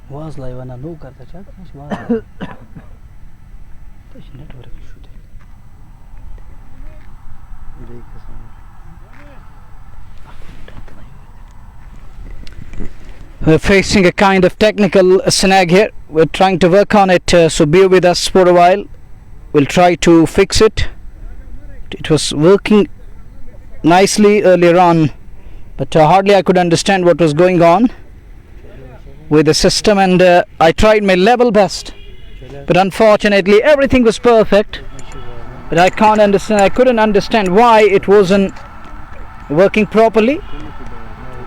was live and no karta chat was network issue We're facing a kind of technical snag here. We're trying to work on it, so bear with us for a while. We'll try to fix it. It was working nicely earlier on, but hardly I could understand what was going on with the system, and I tried my level best, but unfortunately everything was perfect. But I couldn't understand why it wasn't working properly.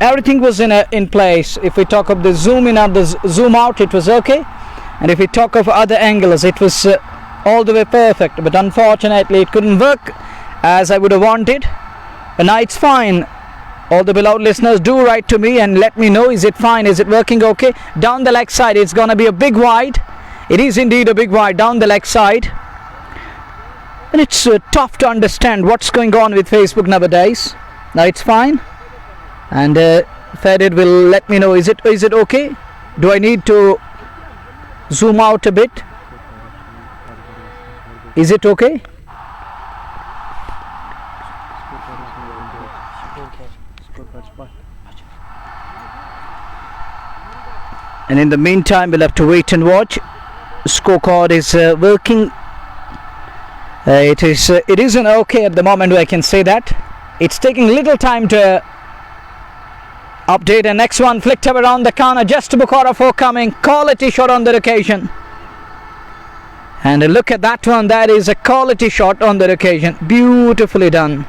Everything was in place. If we talk of the zoom in and the zoom out, it was okay, and if we talk of other angles, it was all the way perfect. But unfortunately it couldn't work as I would have wanted. But now it's fine. All the beloved listeners, do write to me and let me know, is it fine, is it working okay? Down the leg side, it's gonna be a big wide. It is indeed a big wide down the leg side, and it's tough to understand what's going on with Facebook nowadays. Now it's fine, and Fadid will let me know, is it okay? Do I need to zoom out a bit? Is it okay? And in the meantime, we'll have to wait and watch. Scorecard is working. It isn't okay at the moment, I can say that. It's taking little time to update. And next one flicked up around the corner, just to Bukhara for coming. Quality shot on the occasion. And look at that one, that is a quality shot on the occasion. Beautifully done.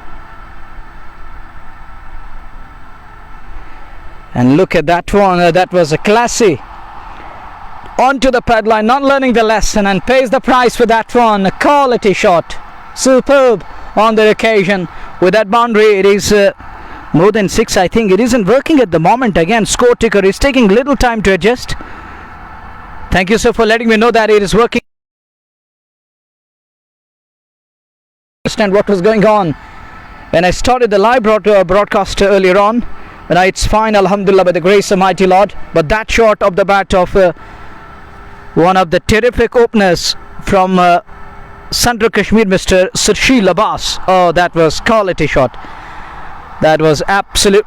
And look at that one, that was a classy. Onto the pad line, not learning the lesson, and pays the price for that one. A quality shot. Superb on the occasion. With that boundary, it is more than 6, I think. It isn't working at the moment. Again, score ticker is taking little time to adjust. Thank you, sir, for letting me know that it is working. Understand what was going on when I started the live broadcast earlier on. But it's fine, alhamdulillah, by the grace of mighty Lord. But that shot of the bat of one of the terrific openers from Central Kashmir, Mr. Sarshil Abbas. Oh, that was quality shot. That was absolute.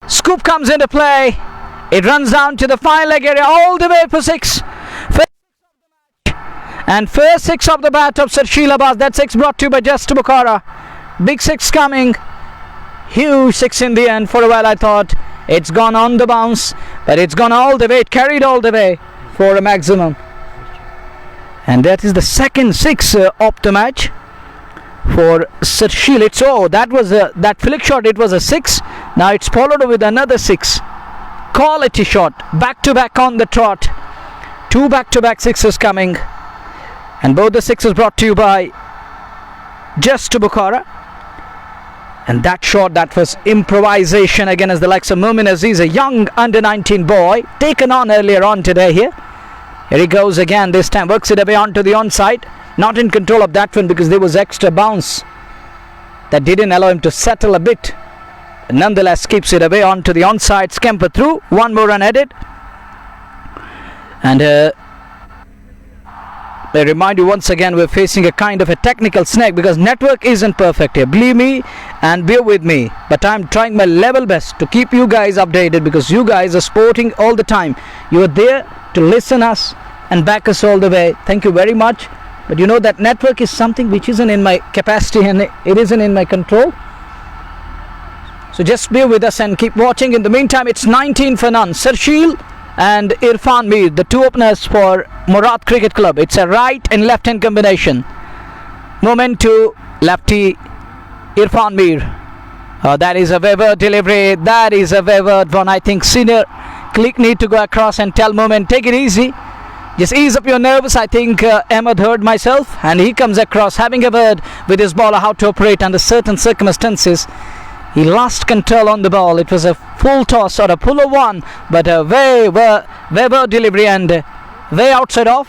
Scoop comes into play. It runs down to the fine leg area all the way for 6. And first 6 of the bat of Sarshil Abbas. That 6 brought to you by Just Bukhara. Big 6 coming. Huge 6 in the end. For a while I thought it's gone on the bounce, but it's gone all the way. It carried all the way for a maximum. And that is the second 6 of the match for Sarshil. It's that was that flick shot. It was a 6. Now it's followed with another 6. Quality shot. Back to back on the trot. 2 back-to-back 6s coming. And both the 6s brought to you by Just Bukhara. And that shot, that was improvisation again, as the likes of Mumin Aziz, a young under-19 boy, taken on earlier on today here. Here he goes again, this time works it away onto the onside. Not in control of that one because there was extra bounce that didn't allow him to settle a bit. Nonetheless, keeps it away onto the onside, scamper through, one more run added. And I remind you once again, we're facing a kind of a technical snag because network isn't perfect here. Believe me and bear with me. But I'm trying my level best to keep you guys updated because you guys are supporting all the time. You are there to listen us and back us all the way. Thank you very much. But you know that network is something which isn't in my capacity and it isn't in my control. So just bear with us and keep watching. In the meantime, it's 19 for none. Sarshil and Irfan Mir, the 2 openers for Muraad Cricket Club. It's a right and left hand combination. Moment to lefty Irfan Mir. That is a wayward delivery. That is a wayward one. I think senior click need to go across and tell Moment, take it easy. Just ease up your nerves. I think Ahmed heard myself, and he comes across having a word with his bowler how to operate under certain circumstances. He lost control on the ball. It was a full toss or a puller one, but a Weber delivery and way outside off.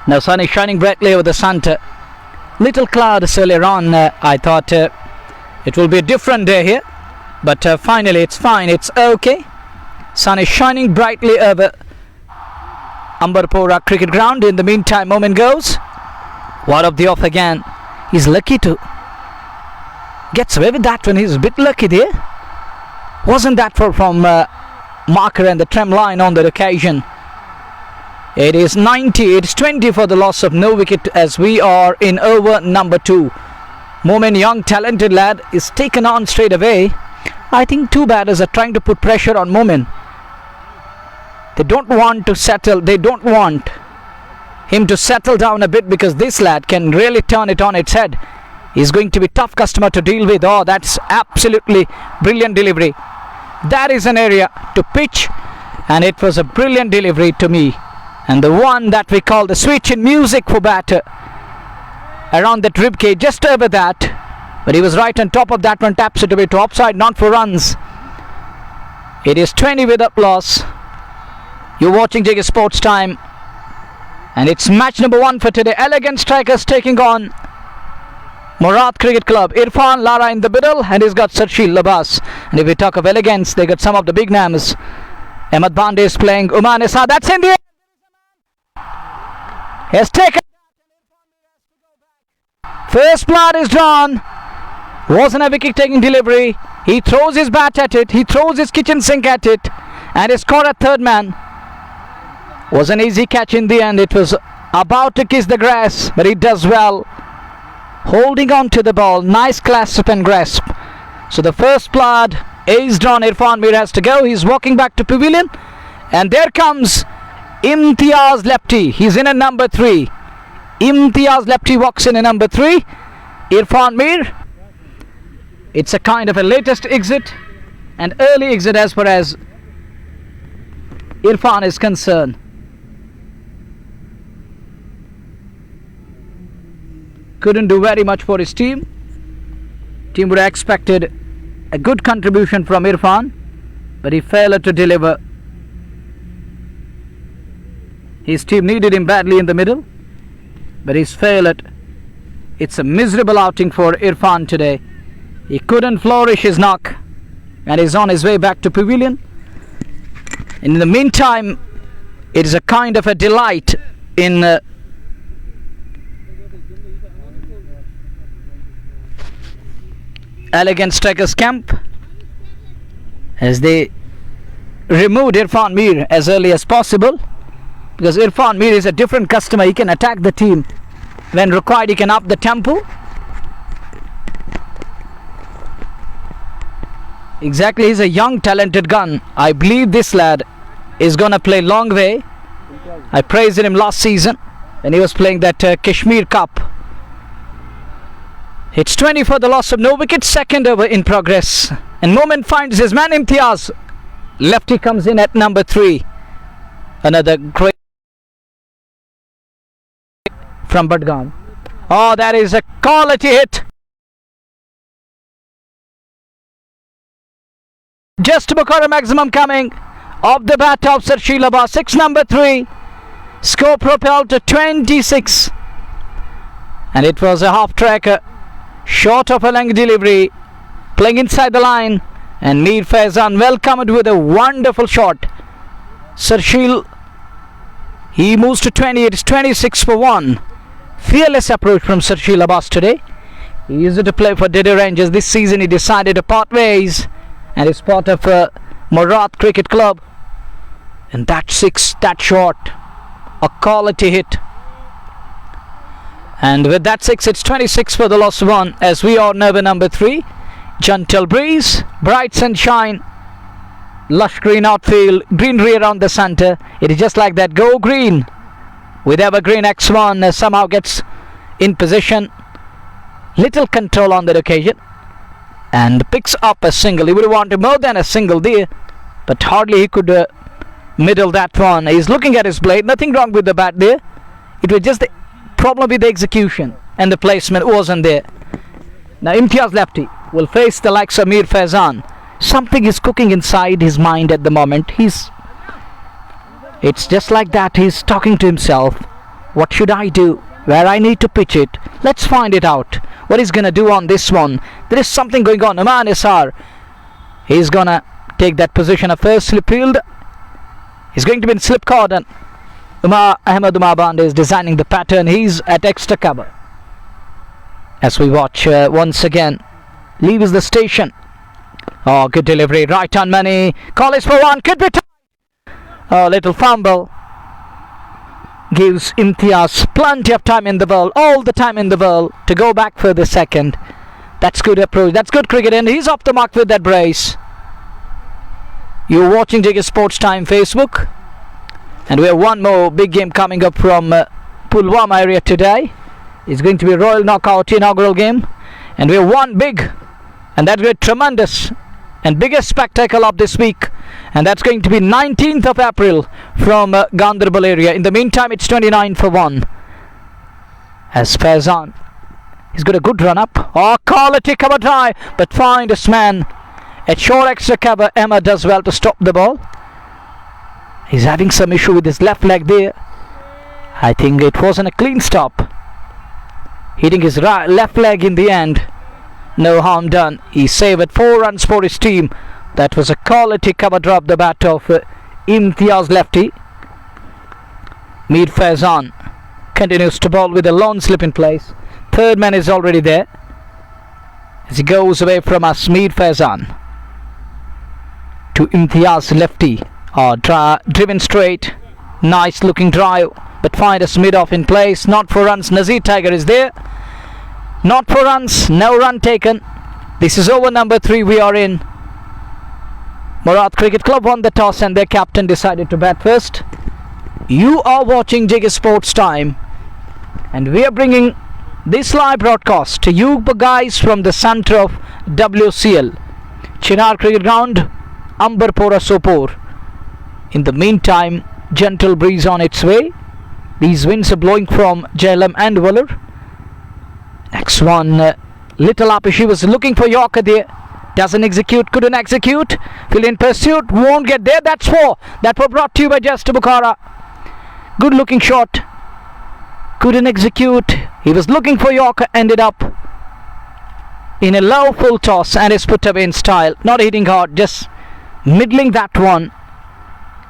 Now sun is shining brightly over the centre. Little clouds earlier on. I thought it will be a different day here, but finally it's fine. It's okay. Sun is shining brightly over Ambarpura cricket ground. In the meantime, moment goes. What of the off again? He's lucky to gets away with that one. He's a bit lucky there. Wasn't that far from marker and the trim line on that occasion. It is 90. It's 20 for the loss of no wicket as we are in over number 2. Momin, young talented lad, is taken on straight away. I think two batters are trying to put pressure on Momin. They don't want to settle. They don't want him to settle down a bit because this lad can really turn it on its head. He's going to be a tough customer to deal with. Oh, that's absolutely brilliant delivery. That is an area to pitch, and it was a brilliant delivery to me. And the one that we call the switch in music for batter around that ribcage, just over that. But he was right on top of that one, taps it away to offside, not for runs. It is 20 without loss. You're watching JK Sports Time, and it's match number 1 for today. Elegant strikers taking on Muraad Cricket Club. Irfan Lara in the middle, and he's got Sarshil Labas. And if we talk of elegance, they got some of the big names. Ahmed Bande is playing. Uman Issa, that's in the air. Has taken. First blood is drawn. Wasn't a wicket taking delivery. He throws his bat at it. He throws his kitchen sink at it, and he scored a third man. Was an easy catch in the end. It was about to kiss the grass, but he does well. Holding on to the ball. Nice clasp and grasp. So the first blood is drawn. Irfan Mir has to go. He's walking back to pavilion. And there comes Imtiaz Lepti. He's in at number 3. Imtiaz Lepti walks in at number 3. Irfan Mir. It's a kind of a latest exit. An early exit as far as Irfan is concerned. Couldn't do very much for his team. Team would have expected a good contribution from Irfan, but he failed to deliver. His team needed him badly in the middle, but he's failed. It's a miserable outing for Irfan today. He couldn't flourish his knock, and he's on his way back to pavilion. And in the meantime, it is a kind of a delight in elegant strikers camp as they removed Irfan Mir as early as possible, because Irfan Mir is a different customer. He can attack the team when required. He can up the tempo. Exactly, he's a young talented gun. I believe this lad is gonna play long way. I praised him last season when he was playing that Kashmir Cup. It's 20 for the loss of no wicket. Second over in progress, and Momin finds his man Imtiaz. Lefty comes in at number 3. Another great from Badgaon. Oh, that is a quality hit. Just before a maximum coming off the bat of Sarshil Labas. 6 number 3. Score propelled to 26. And it was a half tracker. Short of a length delivery. Playing inside the line. And Mir Faizan welcomed with a wonderful shot. Sarshil, he moves to 20. It's 26 for 1. Fearless approach from Sarshil Labas today. He used to play for Diddy Rangers. This season he decided to part ways, and is part of Muraad Cricket Club. And that 6, that shot, a quality hit. And with that 6, it's 26 for the loss of 1 as we are never number 3. Gentle breeze, bright sunshine, lush green outfield, greenery around the centre. It is just like that. Go green with evergreen X1 somehow gets in position. Little control on that occasion and picks up a single. He would have wanted more than a single there, but hardly he could Middle that one. He's looking at his blade. Nothing wrong with the bat there. It was just the problem with the execution, and the placement wasn't there. Now Imtiaz lefty will face the likes of Mir Faizan. Something is cooking inside his mind at the moment. It's just like that. He's talking to himself. What should I do? Where I need to pitch it? Let's find it out. What he's gonna do on this one? There is something going on. Aman Isar. He's gonna take that position of first slip field. He's going to be in slip cordon. Ahmed Umar Bande is designing the pattern. He's at extra cover. As we watch once again, leaves the station. Oh, good delivery. Right on money. Call is for one. Could be tight. Oh, little fumble. Gives Imtiaz plenty of time in the world. All the time in the world to go back for the second. That's good approach. That's good cricket. And he's off the mark with that brace. You're watching Jiggy Sports Time Facebook. And we have one more big game coming up from Pulwama area today. It's going to be a Royal Knockout inaugural game. And we have one big, and that's a tremendous and biggest spectacle of this week. And that's going to be 19th of April from Gandarbal area. In the meantime, it's 29 for 1. As Faizan, he's got a good run up. Oh, quality cover drive, but find this man. At short extra cover, Emma does well to stop the ball. He's having some issue with his left leg there. I think it wasn't a clean stop. Hitting his left leg in the end. No harm done. He saved 4 runs for his team. That was a quality cover drop, the bat of Imtiaz lefty. Mir Faizan continues to bowl with a long slip in place. Third man is already there. As he goes away from us, Mir Faizan to Imtiaz lefty. Driven straight. Nice looking drive, but find a mid off in place. Not for runs. Nazir Tiger is there. Not for runs. No run taken. This is over number 3 we are in. Muraad Cricket Club won the toss and their captain decided to bat first. You are watching Jiggy Sports Time, and we are bringing this live broadcast to you guys from the center of WCL, Chinar Cricket Ground, Ambarpora Sopor. In the meantime, gentle breeze on its way. These winds are blowing from Jhelum and Wular. Next one, Little Apishi was looking for Yorker there. Doesn't execute, couldn't execute. Field in pursuit, won't get there. That's 4. That was brought to you by Jester Bukhara. Good looking shot. Couldn't execute. He was looking for Yorker, ended up in a low full toss and is put away in style. Not hitting hard, just middling that one.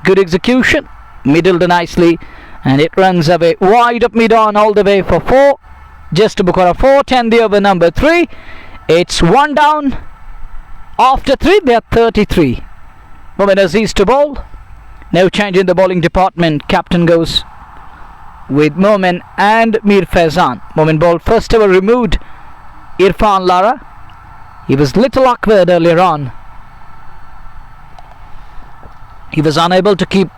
Good execution, middled nicely, and it runs away wide up mid on all the way for 4. Just to Bukhara 4, 10 the over number 3. It's 1 down. After 3, they are 33. Momin Aziz to bowl. No change in the bowling department. Captain goes with Momin and Mir Faizan. Momin bowled first over, removed Irfan Lara. He was little awkward earlier on. He was unable to keep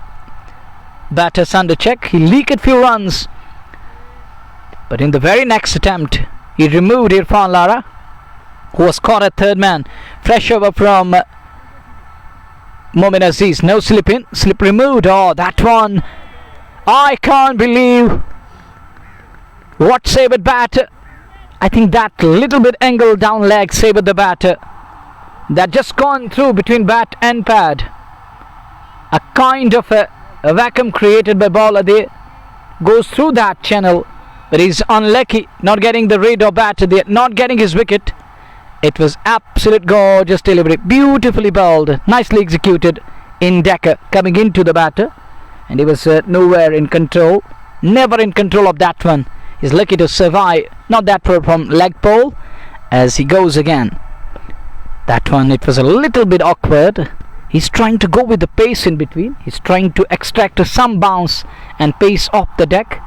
batters under check. He leaked few runs. But in the very next attempt, he removed Irfan Lara, who was caught at third man. Fresh over from Momin Aziz. No slip in. Slip removed. Oh, that one. I can't believe what saved batter. I think that little bit angle down leg saved the batter. That just gone through between bat and pad. A kind of a vacuum created by bowler there. Goes through that channel. But he's unlucky not getting the radar batter there. Not getting his wicket. It was absolute gorgeous delivery. Beautifully bowled. Nicely executed in Decker coming into the batter. And he was nowhere in control. Never in control of that one. He's lucky to survive. Not that far from leg pole. As he goes again. That one, it was a little bit awkward. He's trying to go with the pace in between. He's trying to extract some bounce and pace off the deck.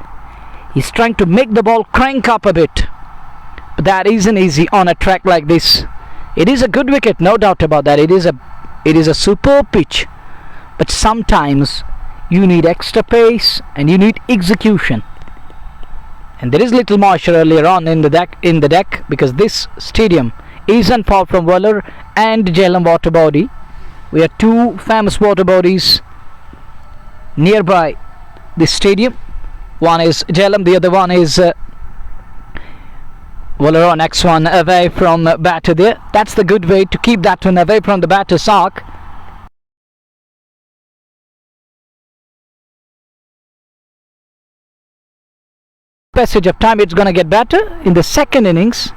He's trying to make the ball crank up a bit. But that isn't easy on a track like this. It is a good wicket, no doubt about that. It is a superb pitch. But sometimes you need extra pace and you need execution. And there is little moisture earlier on in the deck because this stadium isn't far from Wular and Jhelum water body. We have 2 famous water bodies nearby the stadium. One is Jhelum, the other one is Wular. Next one away from batter there. That's the good way to keep that one away from the batter's arc. Passage of time, it's going to get better in the second innings.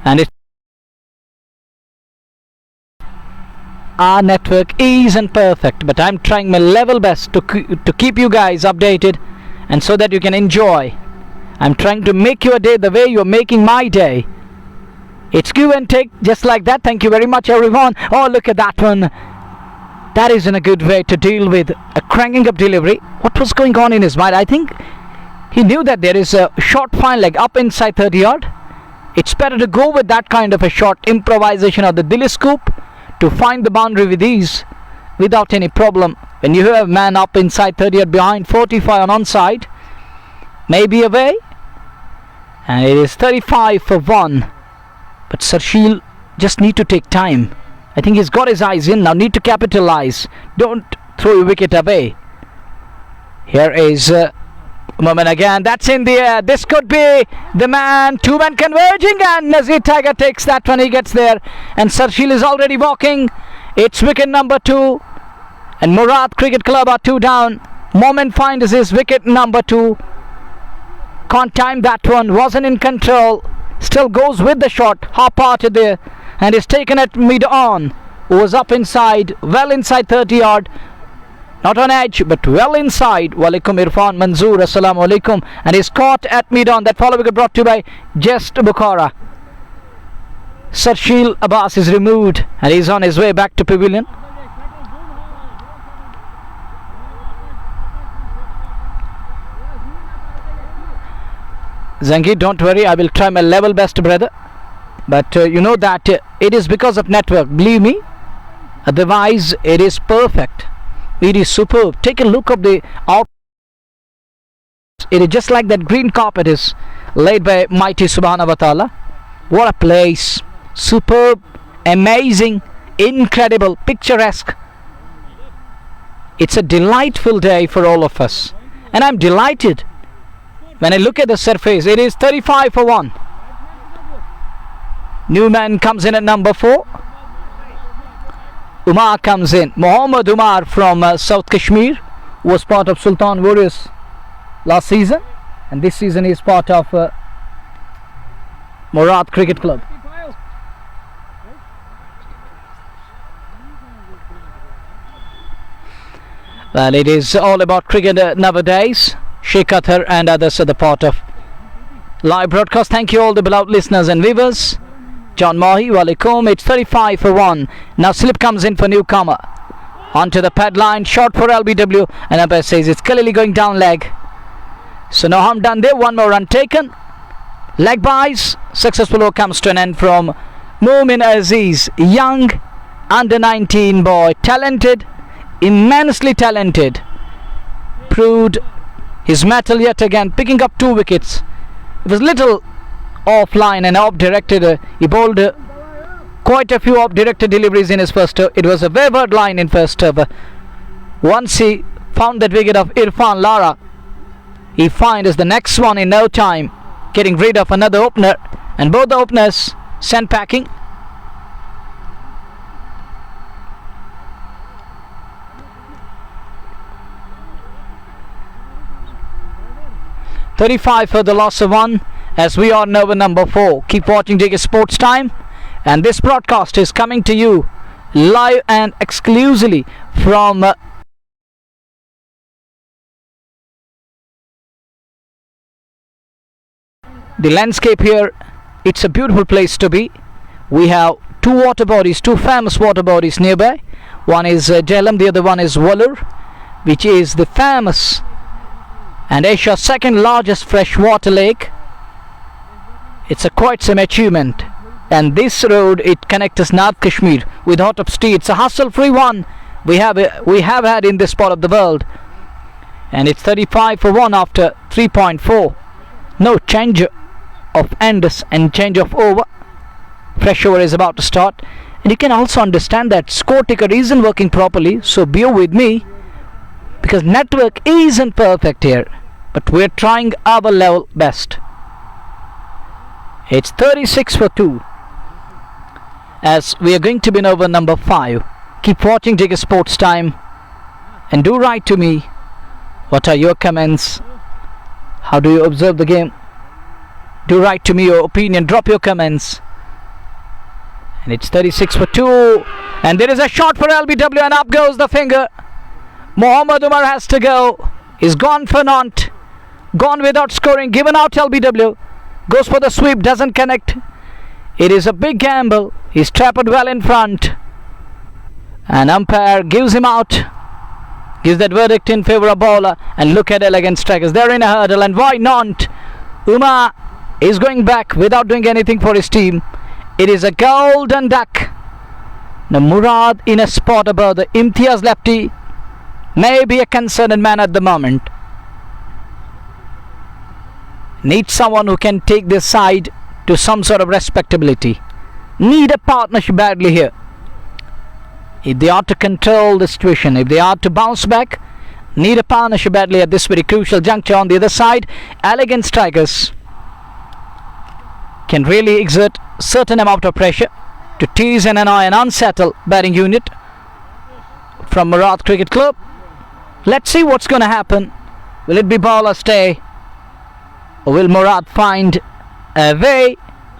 And our network isn't perfect, but I'm trying my level best to keep you guys updated, and so that you can enjoy. I'm trying to make your day the way you're making my day. It's give and take, just like that. Thank you very much, everyone. Oh, look at that one. That isn't a good way to deal with a cranking up delivery. What was going on in his mind? I think he knew that there is a short fine leg up inside 30 yard. It's better to go with that kind of a short improvisation of the dilly scoop to find the boundary with ease without any problem. When you have a man up inside 30 yard behind 45 on onside, maybe away, and it is 35 for 1. But Sarshil just need to take time. I think he's got his eyes in now. Need to capitalize. Don't throw a wicket away. Here is moment again. That's in the air. This could be the man. Two men converging, and Nazir Tiger takes that one. He gets there, and Sarshil is already walking. It's wicket number 2, and Muraad Cricket Club are 2 down. Moment finds his wicket number 2. Can't time that one. Wasn't in control. Still goes with the shot. Half-parted there, and is taken at mid-on. Was up inside, well inside 30 yard. Not on edge, but well inside. Walaikum Irfan Manzoor, assalamu alaikum. And is caught at mid-on. That follow wicket brought to you by Jest Bukhara. Sarshil Abbas is removed, and he's on his way back to pavilion. Zangi, don't worry, I will try my level best, brother. But you know that it is because of network, believe me. Otherwise, it is perfect. It is superb. Take a look of the out. It is just like that green carpet is laid by mighty Subhanahu wa Ta'ala. What a place. Superb, amazing, incredible, picturesque. It's a delightful day for all of us. And I'm delighted. When I look at the surface, it is 35 for 1. New man comes in at number 4. Umar comes in. Muhammad Umar from South Kashmir, was part of Sultan Warriors last season, and this season he is part of Muraad Cricket Club. Well, it is all about cricket nowadays. Sheikh Athar and others are the part of live broadcast. Thank you all the beloved listeners and viewers. John Mahi, walaikum. It's 35 for 1. Now slip comes in for newcomer. Onto the pad line, short for LBW, and umpire says it's clearly going down leg. So no harm done there. One more run taken. Leg buys. Successful over comes to an end from Mumin Aziz. Young, under 19 boy. Talented, immensely talented. Proved his mettle yet again, picking up 2 wickets. It was little offline and off-directed. He bowled quite a few off-directed deliveries in his first over. It was a wayward line in first over. Once he found that wicket of Irfan Lara, he finds the next one in no time, getting rid of another opener, and both the openers sent packing. .35 for the loss of 1, as we are over number 4. Keep watching JK Sports Time, and this broadcast is coming to you live and exclusively from the landscape here. It's a beautiful place to be. We have 2 water bodies, 2 famous water bodies nearby. One is Jhelum, the other one is Wular, which is the famous and Asia's second largest freshwater lake. It's a quite some achievement, and this road, it connects North Kashmir with Hot Up Street. It's a hassle-free one we have had in this part of the world, and it's 35 for 1 after 3.4. No change of ends and change of over. Fresh over is about to start, And you can also understand that score ticker isn't working properly, so bear with me because network isn't perfect here, but we're trying our level best. It's 36 for 2 as we are going to be in over number 5. Keep watching Digger Sports Time and do write to me what are your comments, how do you observe the game. Do write to me your opinion, drop your comments. And it's 36 for 2 and there is a shot for LBW and up goes the finger. Mohammad Umar has to go. He's gone for naught, gone without scoring, given out. LBW goes for the sweep, doesn't connect. It is a big gamble. He's trapped well in front and umpire gives him out, gives that verdict in favour of bowler. And look at elegant strikers, they're in a hurdle and why not? Umar is going back without doing anything for his team. It is a golden duck. Now Murad in a spot above the Imtiaz lefty, may be a concerned man at the moment. Needs someone who can take this side to some sort of respectability. Need a partnership badly here. If they are to control the situation, if they are to bounce back, need a partnership badly at this very crucial juncture. On the other side, elegant strikers can really exert certain amount of pressure to tease and annoy an unsettled batting unit from Muraad Cricket Club. Let's see what's going to happen. Will it be ball or stay, or will Murad find a way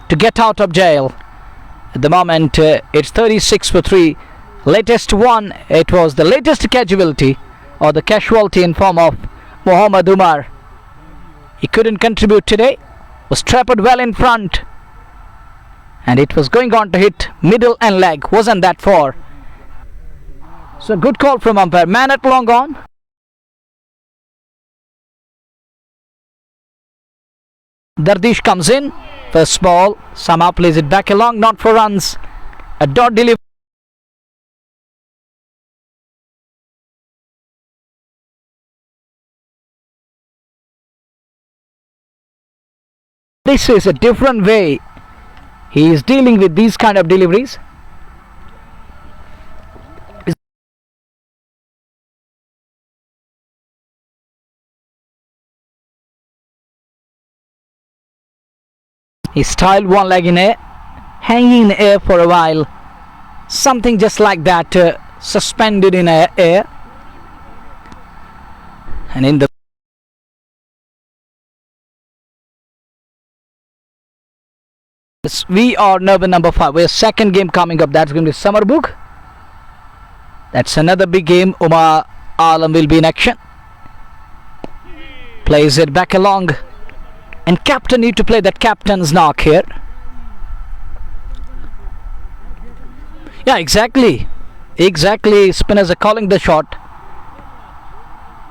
to get out of jail? At the moment it's 36 for 3. Latest one, it was the latest casualty or the casualty in form of Mohammad Umar. He couldn't contribute today, was trapped well in front and it was going on to hit middle and leg, wasn't that far. So good call from umpire. Man at long on. Dardish comes in, first ball, somehow plays it back along, not for runs, a dot delivery. This is a different way he is dealing with these kind of deliveries. He styled one leg in air, hanging in the air for a while, something just like that, suspended in air, and in the we are number 5. We have second game coming up. That's going to be Summer Book. That's another big game. Umar Alam will be in action. Plays it back along. And captain need to play that captain's knock here. Yeah, exactly. Spinners are calling the shot.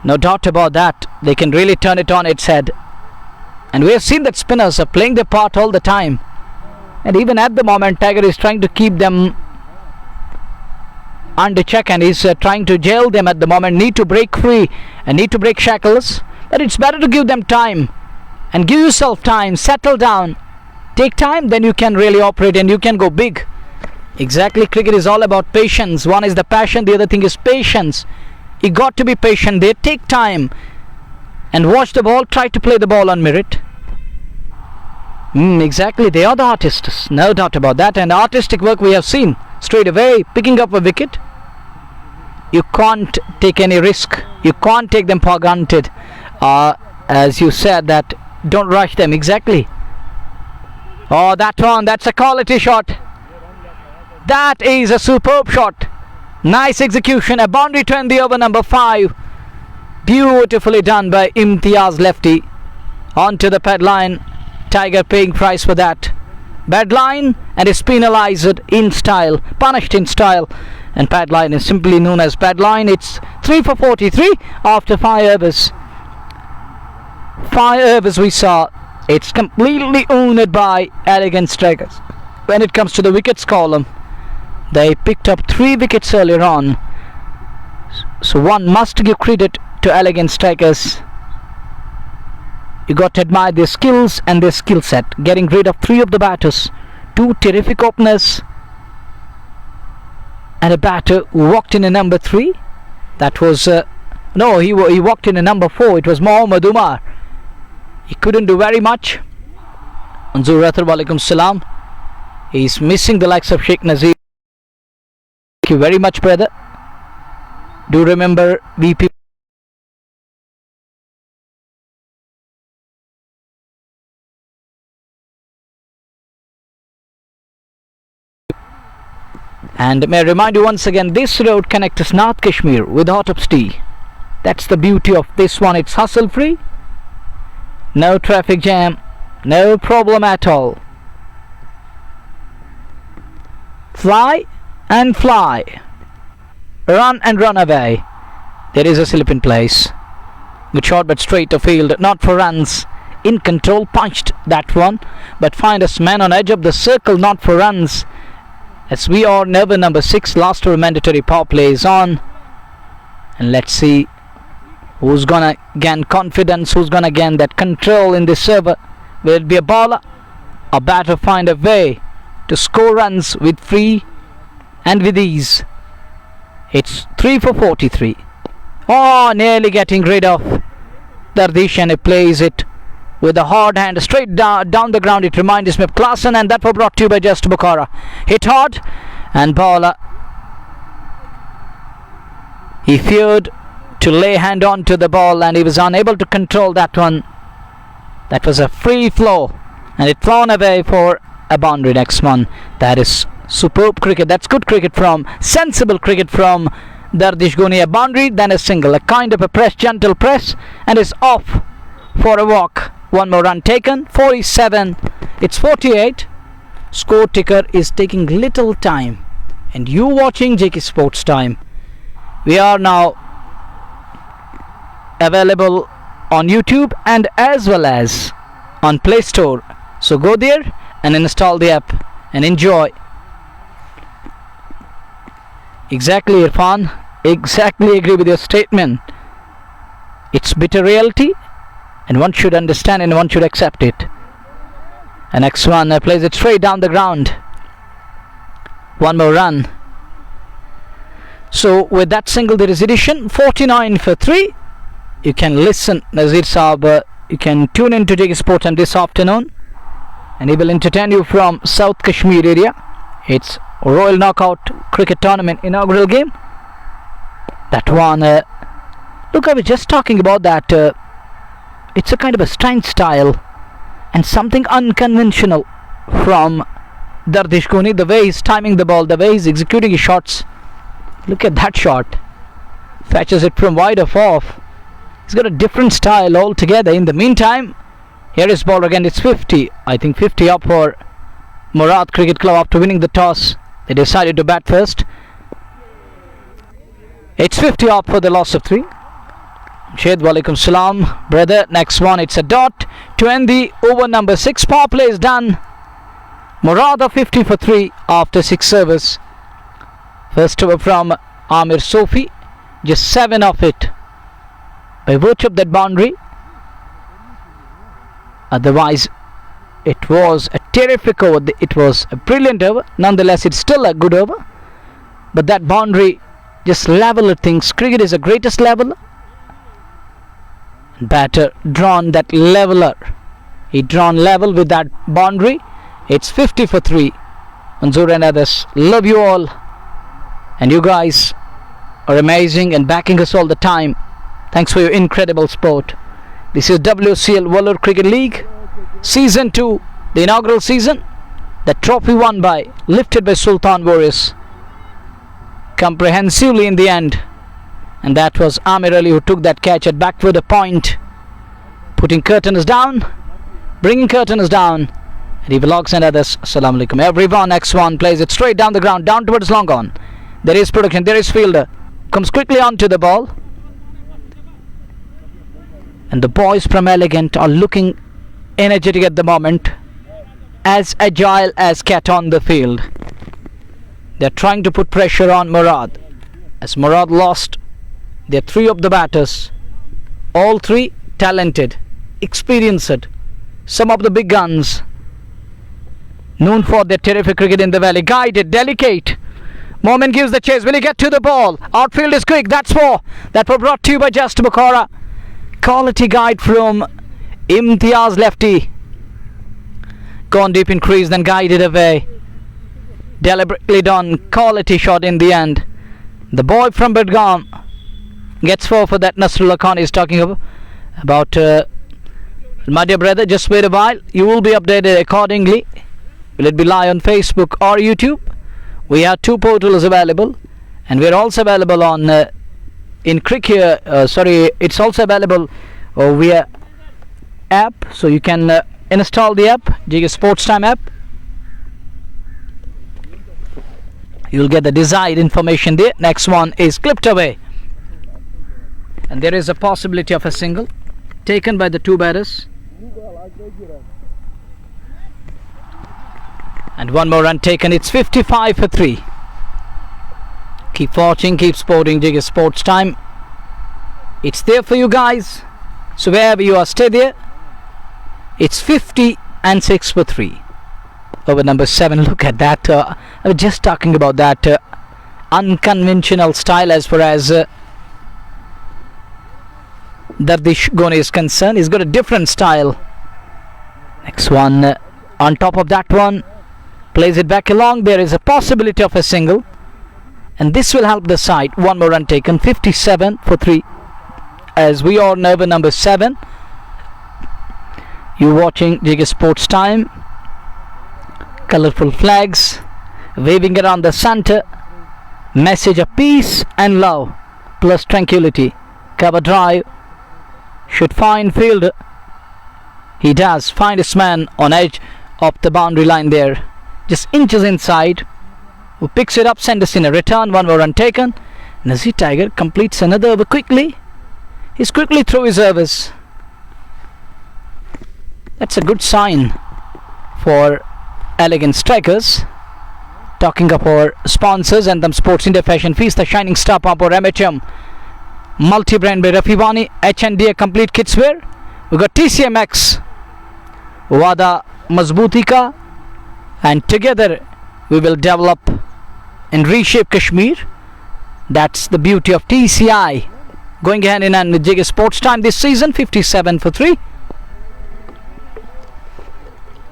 No doubt about that. They can really turn it on its head. And we have seen that spinners are playing their part all the time. And even at the moment, Tiger is trying to keep them under check and is trying to jail them at the moment. Need to break free and need to break shackles. But it's better to give them time and give yourself time. Settle down. Take time, then you can really operate and you can go big. Exactly, cricket is all about patience. One is the passion, the other thing is patience. You got to be patient. They take time and watch the ball. Try to play the ball on merit. Exactly, they are the artists, no doubt about that. And artistic work we have seen straight away, picking up a wicket. You can't take any risk, you can't take them for granted. As you said, that don't rush them. Exactly. Oh, that one, that's a quality shot. That is a superb shot. Nice execution, a boundary to end the over number 5. Beautifully done by Imtiaz lefty. Onto the pad line. Tiger paying price for that. Bad line and is penalized in style, punished in style. And pad line is simply known as pad line. It's 3 for 43 after 5 overs. 5 overs we saw. It's completely owned by elegant strikers. When it comes to the wickets column, they picked up 3 wickets earlier on. So one must give credit to elegant strikers. You got to admire their skills and their skill set. Getting rid of 3 of the batters. 2 terrific openers. and a batter who walked in a number 3. That was no, he walked in a number 4. It was Mohammad Umar. He couldn't do very much. Manzoor Athar, walaikum salam. He's missing the likes of Sheikh Nazir. Thank you very much, brother. Do remember BP. And may I remind you once again, this road connects North Kashmir with Autopsy. That's the beauty of this one. It's hassle free, no traffic jam, no problem at all. Fly and fly, run and run away. There is a slip in place. Good shot, but straight to field, not for runs. In control, punched that one, but find us man on edge of the circle, not for runs. As we are never number 6, last over mandatory power play is on. And let's see who's gonna gain confidence, who's gonna gain that control in this server. Will it be a bowler? A batter find a way to score runs with free and with ease. It's 3 for 43. Oh, nearly getting rid of Dardish, and he plays it with a hard hand straight down the ground. It reminds me of Klassen, and that was brought to you by Just Bukhara. Hit hard, and bowler, he feared to lay hand on to the ball, and he was unable to control that one. That was a free flow, and it flown away for a boundary. Next one. That is superb cricket. That's good cricket from, sensible cricket from Dardish Goni. A boundary, then a single, a kind of a press, gentle press, and is off for a walk. One more run taken. 47. It's 48. Score ticker is taking little time, and you watching JK Sports Time. We are now available on YouTube and as well as on Play Store. So go there and install the app and enjoy. Exactly, Irfan. Exactly agree with your statement. It's bitter reality, and one should understand and one should accept it. And next one plays it straight down the ground. One more run. So with that single there is addition. 49 for 3. You can listen, Nazir Saab, you can tune in to JK Sport Time this afternoon, and he will entertain you from South Kashmir area. It's Royal Knockout Cricket Tournament inaugural game. That one, look, I was just talking about that. It's a kind of a strange style and something unconventional from Dardish Goni. The way he's timing the ball, the way he's executing his shots. Look at that shot. Fetches it from wide of off. He's got a different style altogether. In the meantime, here is ball again. It's 50. I think 50 up for Muraad Cricket Club after winning the toss. They decided to bat first. It's 50 up for the loss of 3. Shed, walaikum salam, brother. Next one, it's a dot to end the over number 6. Power play is done. Murad 50 for 3 after 6 serves. First over from Amir Sofi, just 7 of it by virtue of that boundary. Otherwise, it was a terrific over. It was a brilliant over. Nonetheless, it's still a good over. But that boundary just leveled things. Cricket is the greatest leveler. Batter drawn that leveler. He drawn level with that boundary. It's 50 for 3. Manzoor and others, love you all. And you guys are amazing and backing us all the time. Thanks for your incredible support. This is WCL Wular Cricket League Season 2, the inaugural season. The trophy won by, lifted by Sultan Warriors comprehensively in the end. And that was Amir Ali who took that catch at backward a point, putting curtains down, bringing curtains down. And he vlogs and others, assalamu alaikum everyone. Next one plays it straight down the ground, down towards long on. There is production, there is fielder, comes quickly onto the ball. And the boys from Elegant are looking energetic at the moment, as agile as cat on the field. They're trying to put pressure on Murad. As Murad lost, they're 3 of the batters, all 3 talented, experienced, some of the big guns, known for their terrific cricket in the valley. Guided, delicate. Momin gives the chase. Will he get to the ball? Outfield is quick. That's four. That were brought to you by Just Bukhara. Quality guide from Imtiaz lefty. Gone deep in crease, then guided away. Deliberately done. Quality shot in the end. The boy from Budgam gets four for that. Nasrullah Khan is talking about. My dear brother, just wait a while. You will be updated accordingly. Will it be live on Facebook or YouTube? We have two portals available, and we're also available on in Cricket. It's also available via app, so you can install the app, GK Sports Time app. You'll get the desired information there. Next one is clipped away, and there is a possibility of a single taken by the two batters. And one more run taken. It's 55 for 3. Keep watching, keep sporting GK Sports Time. It's there for you guys. So wherever you are, stay there. It's 56 for 3. Over number 7. Look at that. I was just talking about that unconventional style as far as Dardish Goni is concerned. He's got a different style. Next one. On top of that one. Plays it back along. There is a possibility of a single, and this will help the side. One more run taken. 57 for 3. As we are over number 7. You watching GK Sports Time. Colorful flags waving around the center. Message of peace and love plus tranquility. Cover drive. Should find fielder. He does find his man on edge of the boundary line there. Just inches inside. Who picks it up, sends us in a return. One more run taken. Nazir Tiger completes another over quickly. He's quickly through his overs. That's a good sign for elegant strikers. Talking of our sponsors and them Sports India Fashion Feast, the shining star pump or MHM multi-brand by Rafivani H&D complete kits wear. We got TCMX Wada Mazbooti Ka, and together we will develop and reshape Kashmir. That's the beauty of TCI. Going hand in hand with GK Sports Time this season. 57 for 3.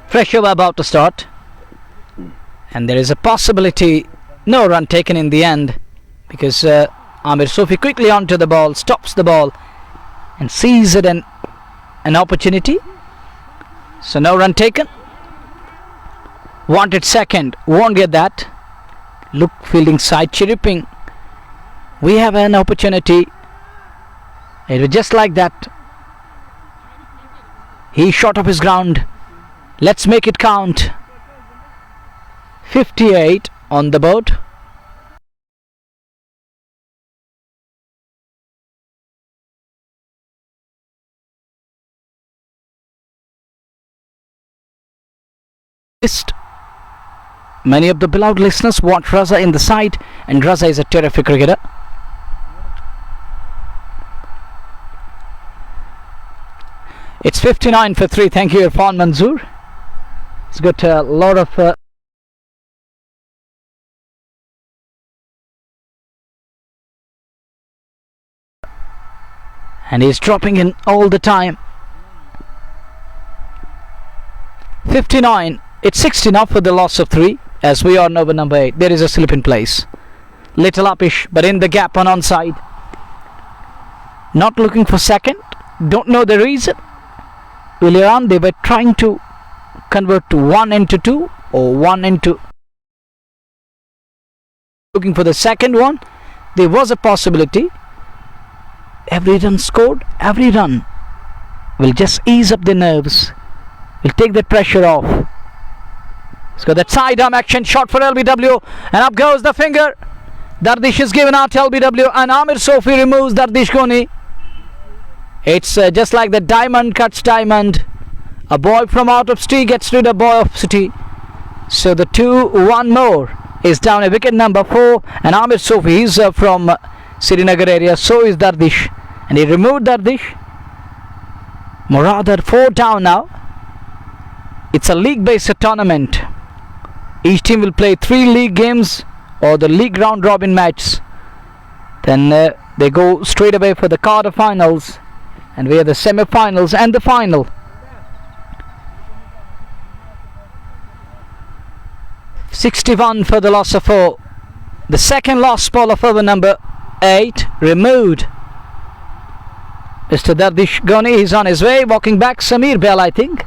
Fresh over about to start, and there is a possibility. No run taken in the end, because Amir Sofi quickly onto the ball, stops the ball and sees it an opportunity. So no run taken. Wanted second, won't get that. Look, fielding side chirruping. We have an opportunity. It was just like that. He shot off his ground. Let's make it count. 58 on the board. Many of the beloved listeners want Raza in the side, and Raza is a terrific cricketer. It's 59 for 3. Thank you, Irfan Manzoor. He's got a lot of and he's dropping in all the time. 59. It's 60 now for the loss of 3. As we are over number 8. There is a slip in place. Little uppish, but in the gap on onside. Not looking for second. Don't know the reason. Earlier on they were trying to convert to 1 into 2 or 1 into. Looking for the second one. There was a possibility. Every run scored, every run will just ease up the nerves. Will take the pressure off. He's got that side arm action shot for LBW, and up goes the finger. Dardish is given out to LBW, and Amir Sofi removes Dardish Goni. It's just like the diamond cuts diamond. A boy from out of city gets rid of boy of city. So the 2-1 more is down a wicket number 4, and Amir Sofi is from Srinagar area. So is Dardish, and he removed Dardish. Murad are 4 down now. It's a league-based tournament. Each team will play 3 league games or the league round robin match, then they go straight away for the quarter-finals, and we have the semi-finals and the final. (61) for the loss of 4. The second lost ball of over number 8 removed. Mr. Dardish Ghani is on his way, walking back. Samir Bell, I think.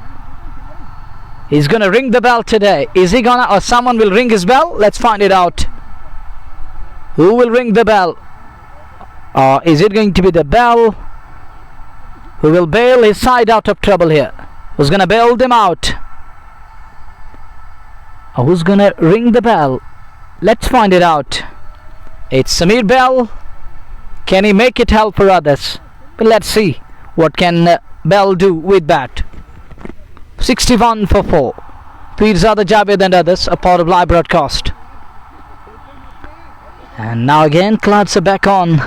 He's gonna ring the bell today. Is he gonna, or someone will ring his bell? Let's find it out. Who will ring the bell? Is it going to be the Bell who will bail his side out of trouble here? Who's gonna bail them out? Or who's gonna ring the bell? Let's find it out. It's Samir Bell. Can he make it help for others? But let's see what can Bell do with bat. 61 for 4. Pirzada Javed and others, a part of live broadcast. And now again, clouds are back on.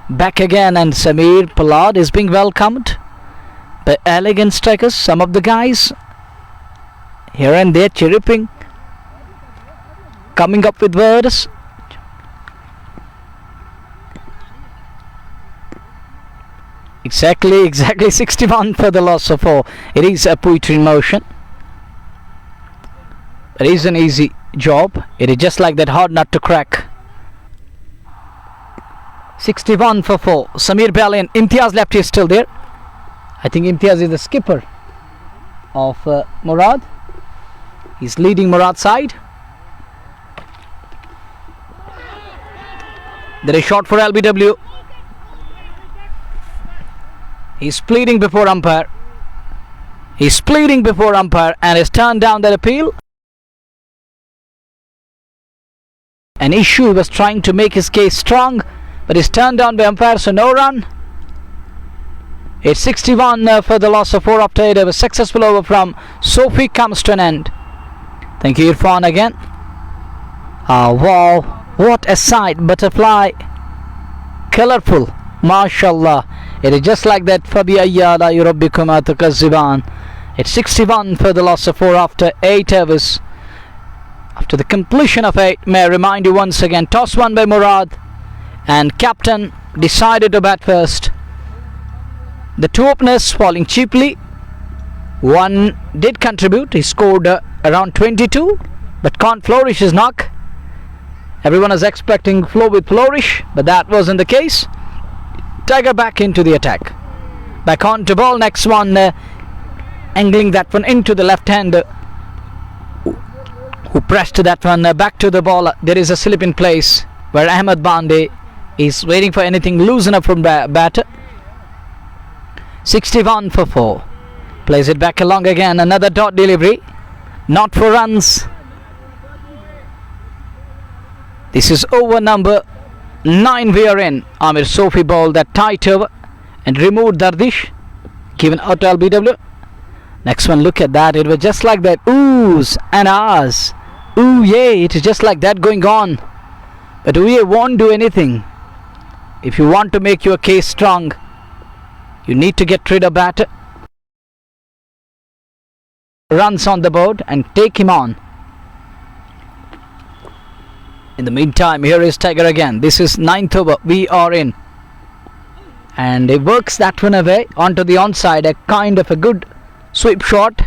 Back again, and Samir Palad is being welcomed by elegant strikers. Some of the guys here and there chirruping, coming up with words. Exactly 61 for the loss of 4. It is a poetry in motion. It is an easy job. It is just like that, hard nut to crack. 61 for 4. Samir Bell and Imtiaz left is still there. I think Imtiaz is the skipper of Murad. He's leading Murad's side. There is shot for LBW. He's pleading before umpire. He's pleading before umpire and has turned down that appeal. An issue, was trying to make his case strong, but is turned down by umpire, so no run. It's 61 for the loss of 4 after 8. A successful over from Sophie comes to an end. Thank you, Irfan, again. Wow, what a sight. Butterfly, colorful, mashallah. It is just like that. Fabiya la yurabbikuma tukazziban. It's 61 for the loss of 4 after 8 overs. After the completion of 8, may I remind you once again, toss won by Murad, and captain decided to bat first. The two openers falling cheaply. One did contribute. He scored around 22, but can't flourish his knock. Everyone is expecting flow with flourish, but that wasn't the case. Tiger back into the attack. Back on to ball. Next one, angling that one into the left hand. Who pressed that one back to the ball. There is a slip in place where Ahmed Bande is waiting for anything loosen up from batter. 61 for 4. Plays it back along again. Another dot delivery. Not for runs. This is over number 9 we are in. Amir Sophie ball that tight over and removed Dardish. Given out to LBW. Next one, look at that. It was just like that. Oohs and ahs. Ooh, yay. It is just like that going on. But we won't do anything. If you want to make your case strong, you need to get rid of batter. Runs on the board and take him on. In the meantime, here is Tiger again. This is 9th over we are in. And he works that one away onto the onside. A kind of a good sweep shot.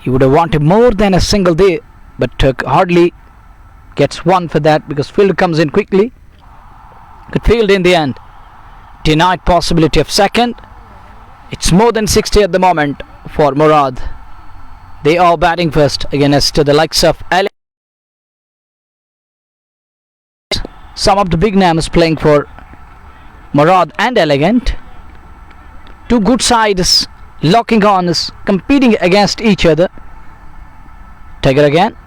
He would have wanted more than a single there, but hardly gets one for that because field comes in quickly. Good field in the end. Denied possibility of second. It's more than 60 at the moment for Murad. They are batting first against the likes of some of the big names playing for Murad and Elegant. Two good sides locking arms, competing against each other. Tiger again.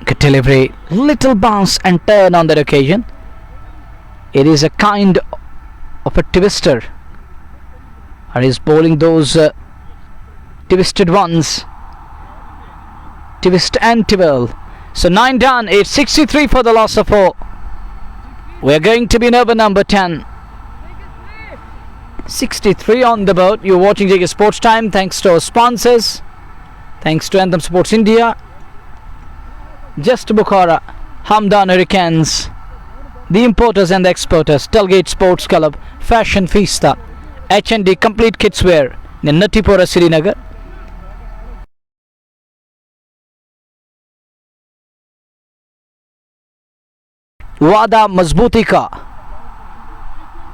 Good delivery. Little bounce and turn on that occasion. It is a kind of a twister. And he's bowling those twisted ones. Twist and twirl. So 9 done. It's 63 for the loss of 4. We're going to be in over number 10. 63 on the board. You're watching JK Sports Time. Thanks to our sponsors. Thanks to Anthem Sports India. Just Bukhara. Hamdan Hurricanes, the importers and the exporters, Telgate Sports Club, Fashion Fiesta, H&D Complete Kidswear, Natipura, Srinagar. Wada Mazbooti Ka,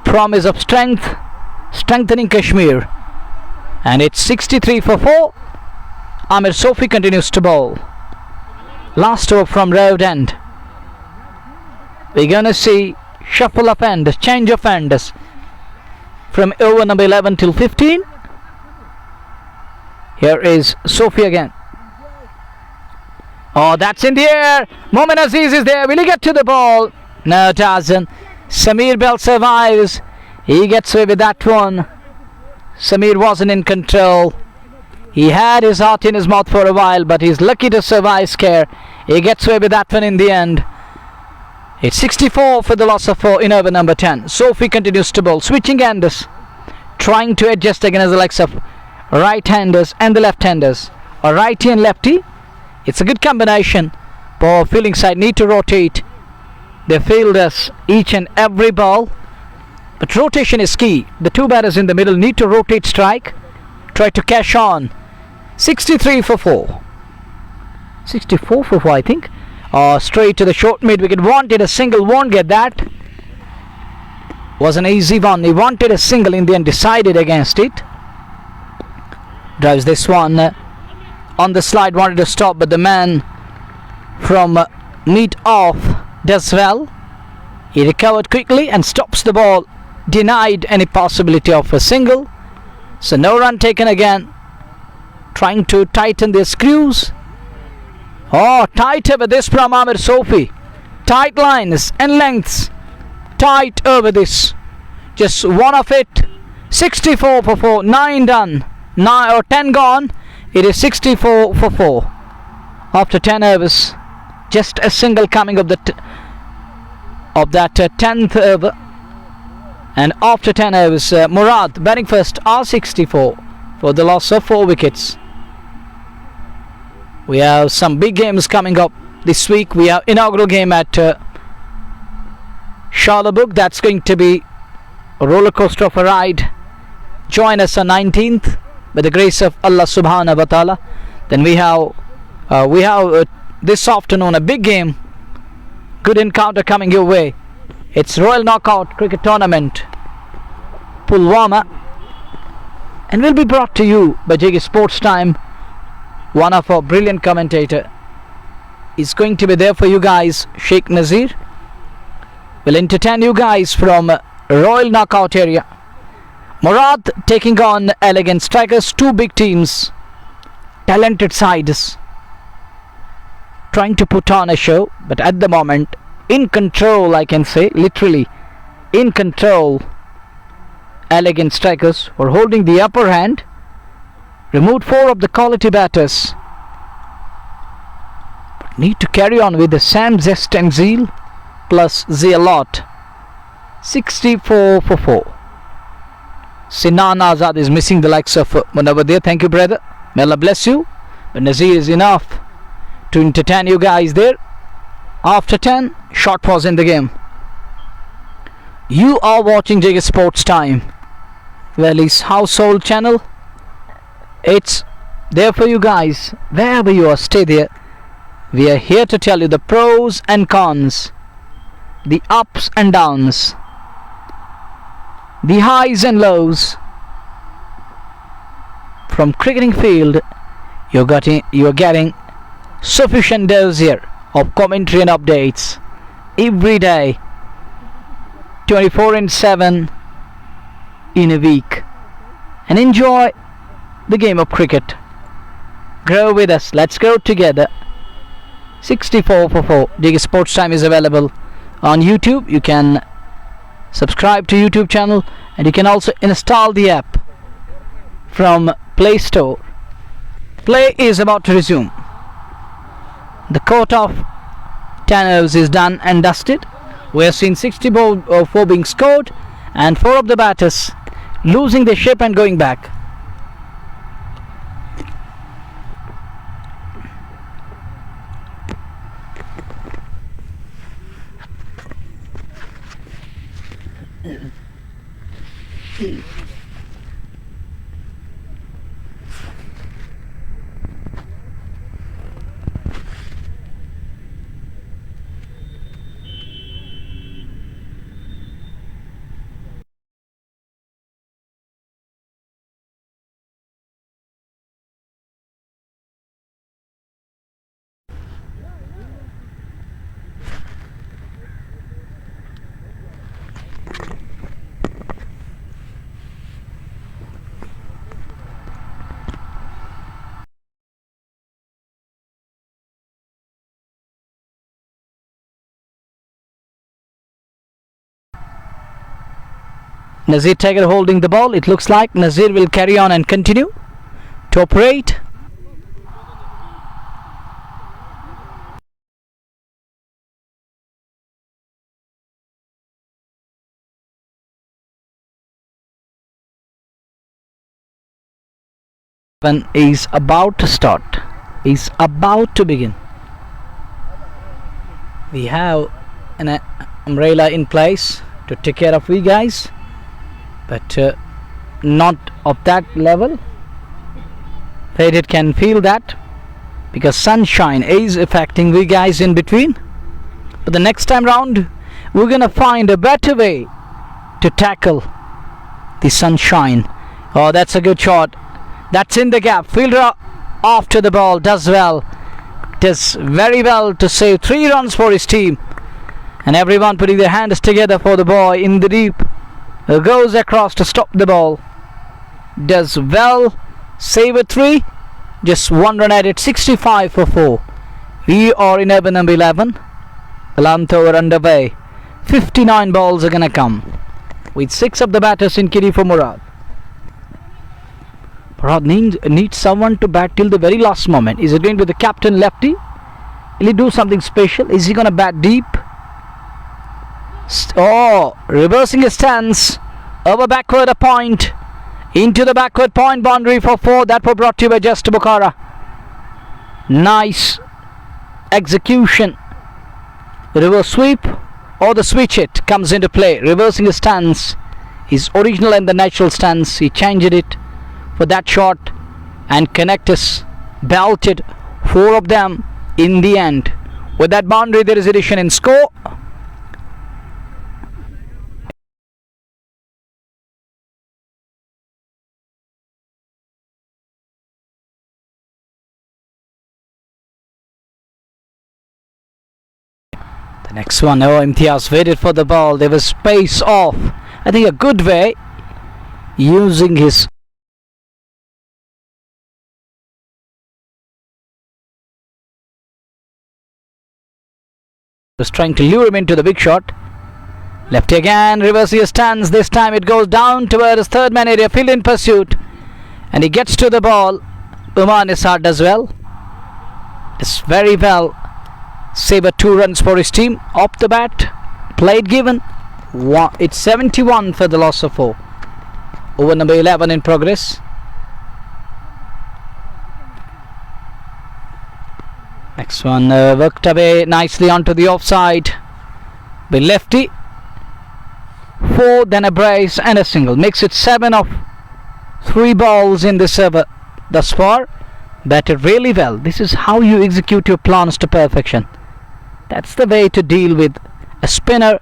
promise of strength, strengthening Kashmir. And it's 63 for 4. Amir Sofi continues to bowl. Last over from road end. We're gonna see shuffle of ends, change of ends from over number 11 till 15. Here is Sofi again. Oh, that's in the air. Momin Aziz is there. Will he get to the ball? No, it doesn't. Samir Bell survives. He gets away with that one. Samir wasn't in control. He had his heart in his mouth for a while, but he's lucky to survive scare. He gets away with that one in the end. It's 64 for the loss of 4 in over number 10. Sofi continues to bowl, switching ends, trying to adjust against the likes of right-handers and the left-handers, or righty and lefty. It's a good combination. But fielding side need to rotate their fielders each and every ball. But rotation is key. The two batters in the middle need to rotate strike, try to cash on. 63 for 4. 64 for 4, I think. Straight to the short mid wicket. Wanted a single, won't get that. Was an easy one. He wanted a single, in the end decided against it. Drives this one on the slide, wanted to stop, but the man from neat off does well. He recovered quickly and stops the ball. Denied any possibility of a single. So no run taken again. Trying to tighten their screws. Oh, tight over this from Amir Sofi. Tight lines and lengths. Tight over this. Just one of it. 64 for 4. 9 done. 9 or 10 gone. It is 64 for 4. After 10 overs. Just a single coming of that 10th over. And after 10 overs, Murad batting first, R64 for the loss of 4 wickets. We have some big games coming up this week. We have inaugural game at Shalabuk. That's going to be a roller coaster of a ride. Join us on 19th by the grace of Allah subhanahu wa ta'ala. Then we have this afternoon a big game. Good encounter coming your way. It's Royal Knockout Cricket Tournament, Pulwama, and will be brought to you by JG Sports Time. One of our brilliant commentator is going to be there for you guys. Sheikh Nazir will entertain you guys from Royal Knockout area. Murad taking on Elegant Strikers, 2 big teams, talented sides, trying to put on a show, but at the moment in control, I can say, literally in control. Elegant Strikers were holding the upper hand. Removed 4 of the quality batters, but need to carry on with the Sam Zest and Zeal plus Zealot. 64 for 4. Sinan Azad is missing the likes of Munawar there. Thank you, brother. May Allah bless you. But Nazir is enough to entertain you guys there. After 10, short pause in the game. You are watching JG Sports Time, Valley's household channel. It's there for you guys. Wherever you are, stay there. We are here to tell you the pros and cons, the ups and downs, the highs and lows. From cricketing field, you're getting sufficient dose here of commentary and updates every day, 24/7 in a week. And enjoy the game of cricket. Grow with us. Let's grow together. 64 for 4. JG Sports Time is available on YouTube. You can subscribe to YouTube channel, and you can also install the app from Play Store. Play is about to resume. The quote of 10 overs is done and dusted. We have seen 64 being scored, and 4 of the batters losing their shape and going back. Nazir Tiger holding the ball. It looks like Nazir will carry on and continue to operate. Is about to start. Is about to begin. We have an umbrella in place to take care of we guys, but not of that level. Faded can feel that because sunshine is affecting we guys in between. But the next time round, we're gonna find a better way to tackle the sunshine. Oh, that's a good shot. That's in the gap. Fielder after the ball does well. Does very well to save 3 runs for his team. And everyone putting their hands together for the boy in the deep. Who goes across to stop the ball. Does well. Save a 3. Just 1 run at it. 65 for 4. We are in over number 11. 11th over underway. 59 balls are gonna come. With 6 of the batters in kitty for Muraad. Muraad needs someone to bat till the very last moment. Is it going to be the captain lefty? Will he do something special? Is he going to bat deep? Reversing his stance. Over backward a point. Into the backward point boundary for 4. That was brought to you by Just Bukhara. Nice execution. Reverse sweep or the switch hit comes into play. Reversing his stance. His original and the natural stance. He changed it for that shot, and connectors belted 4 of them in the end. With that boundary, there is addition in score. The next one, Imtiaz waited for the ball. There was space off. I think a good way, using his was trying to lure him into the big shot. Lefty again, reverses his stance. This time it goes down towards his third man area, field in pursuit, and he gets to the ball. Umar Nisar does well. It's very well. Saber 2 runs for his team. Off the bat, played given. It's 71 for the loss of 4. Over number 11 in progress. Next one worked away nicely onto the offside by lefty. 4, then a brace and a single. Makes it 7 of 3 balls in this over thus far. Batted really well. This is how you execute your plans to perfection. That's the way to deal with a spinner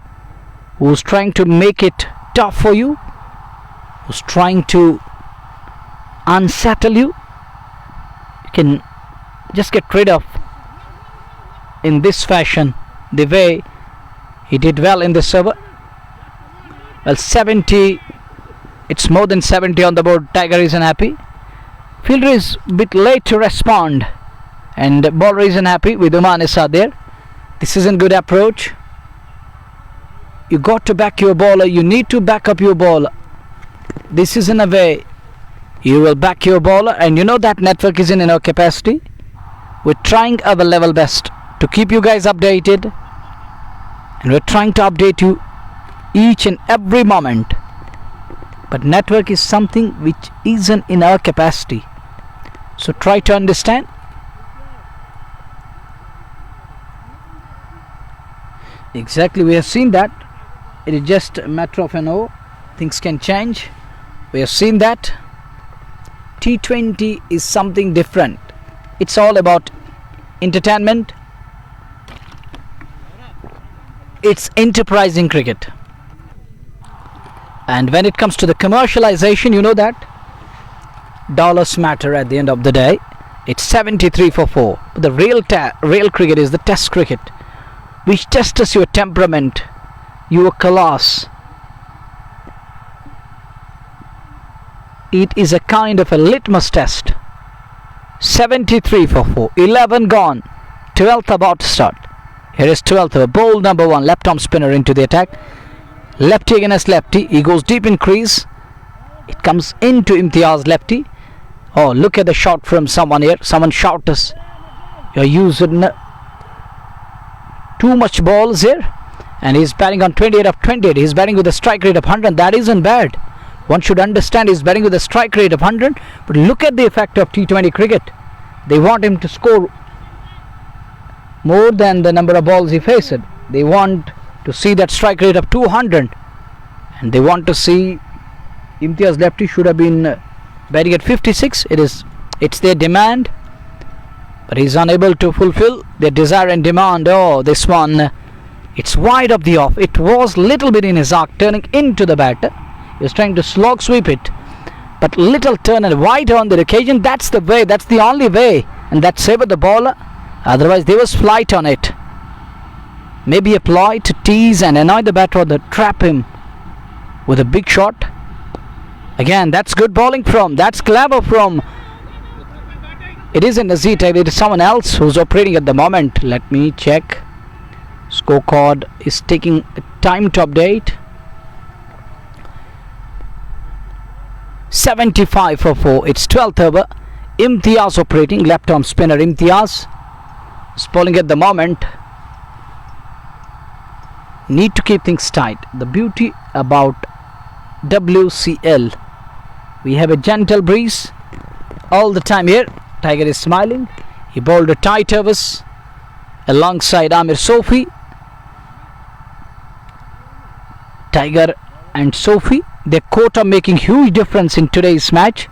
who's trying to make it tough for you, who's trying to unsettle you. You can just get rid of in this fashion the way he did well in this over. Well, 70, it's more than 70 on the board. Tiger isn't happy. Fielder is a bit late to respond, and bowler isn't happy with Umar Nisar there. This isn't good approach. You got to back your bowler. You need to back up your bowler. This isn't a way you will back your bowler, and you know that network isn't in our capacity. We're trying our level best to keep you guys updated, and we're trying to update you each and every moment, but network is something which isn't in our capacity, so try to understand. Exactly, we have seen that. It is just a matter of an hour. Things can change. We have seen that T20 is something different. It's all about entertainment. It's enterprising cricket. And when it comes to the commercialization, you know that dollars matter at the end of the day. It's 73 for 4. But the real cricket is the test cricket, which tests your temperament, your class. It is a kind of a litmus test. 73 for 4. 11 gone. 12th about to start. Here is 12th over. Ball number 1. Left arm spinner into the attack. Lefty against lefty. He goes deep in crease. It comes into Imtiaz lefty. Oh, look at the shot from someone here. Someone shot us. You're using too much balls here. And he's batting on 28 of 28. He's batting with a strike rate of 100. That isn't bad. One should understand he's batting with a strike rate of 100. But look at the effect of T20 cricket. They want him to score more than the number of balls he faced. They want to see that strike rate of 200. And they want to see Imtiaz lefty should have been batting at 56. It's their demand. But he's unable to fulfill their desire and demand. Oh, this one. It's wide of the off. It was little bit in his arc, turning into the batter. He was trying to slog sweep it, but little turn and wide on the occasion. That's the way. That's the only way, and that saved the bowler. Otherwise, there was flight on it. Maybe a ploy to tease and annoy the batter or to trap him with a big shot. Again, that's good bowling from. That's clever from. It isn't Azita. It is someone else who's operating at the moment. Let me check. Scorecard is taking time to update. 75 for 4. It's 12th over. Imtiaz operating. Left arm spinner Imtiaz is bowling at the moment. Need to keep things tight. The beauty about WCL, we have a gentle breeze all the time here. Tiger is smiling. He bowled a tight overs alongside Amir Sophie. Tiger and Sophie, their quota making huge difference in today's match.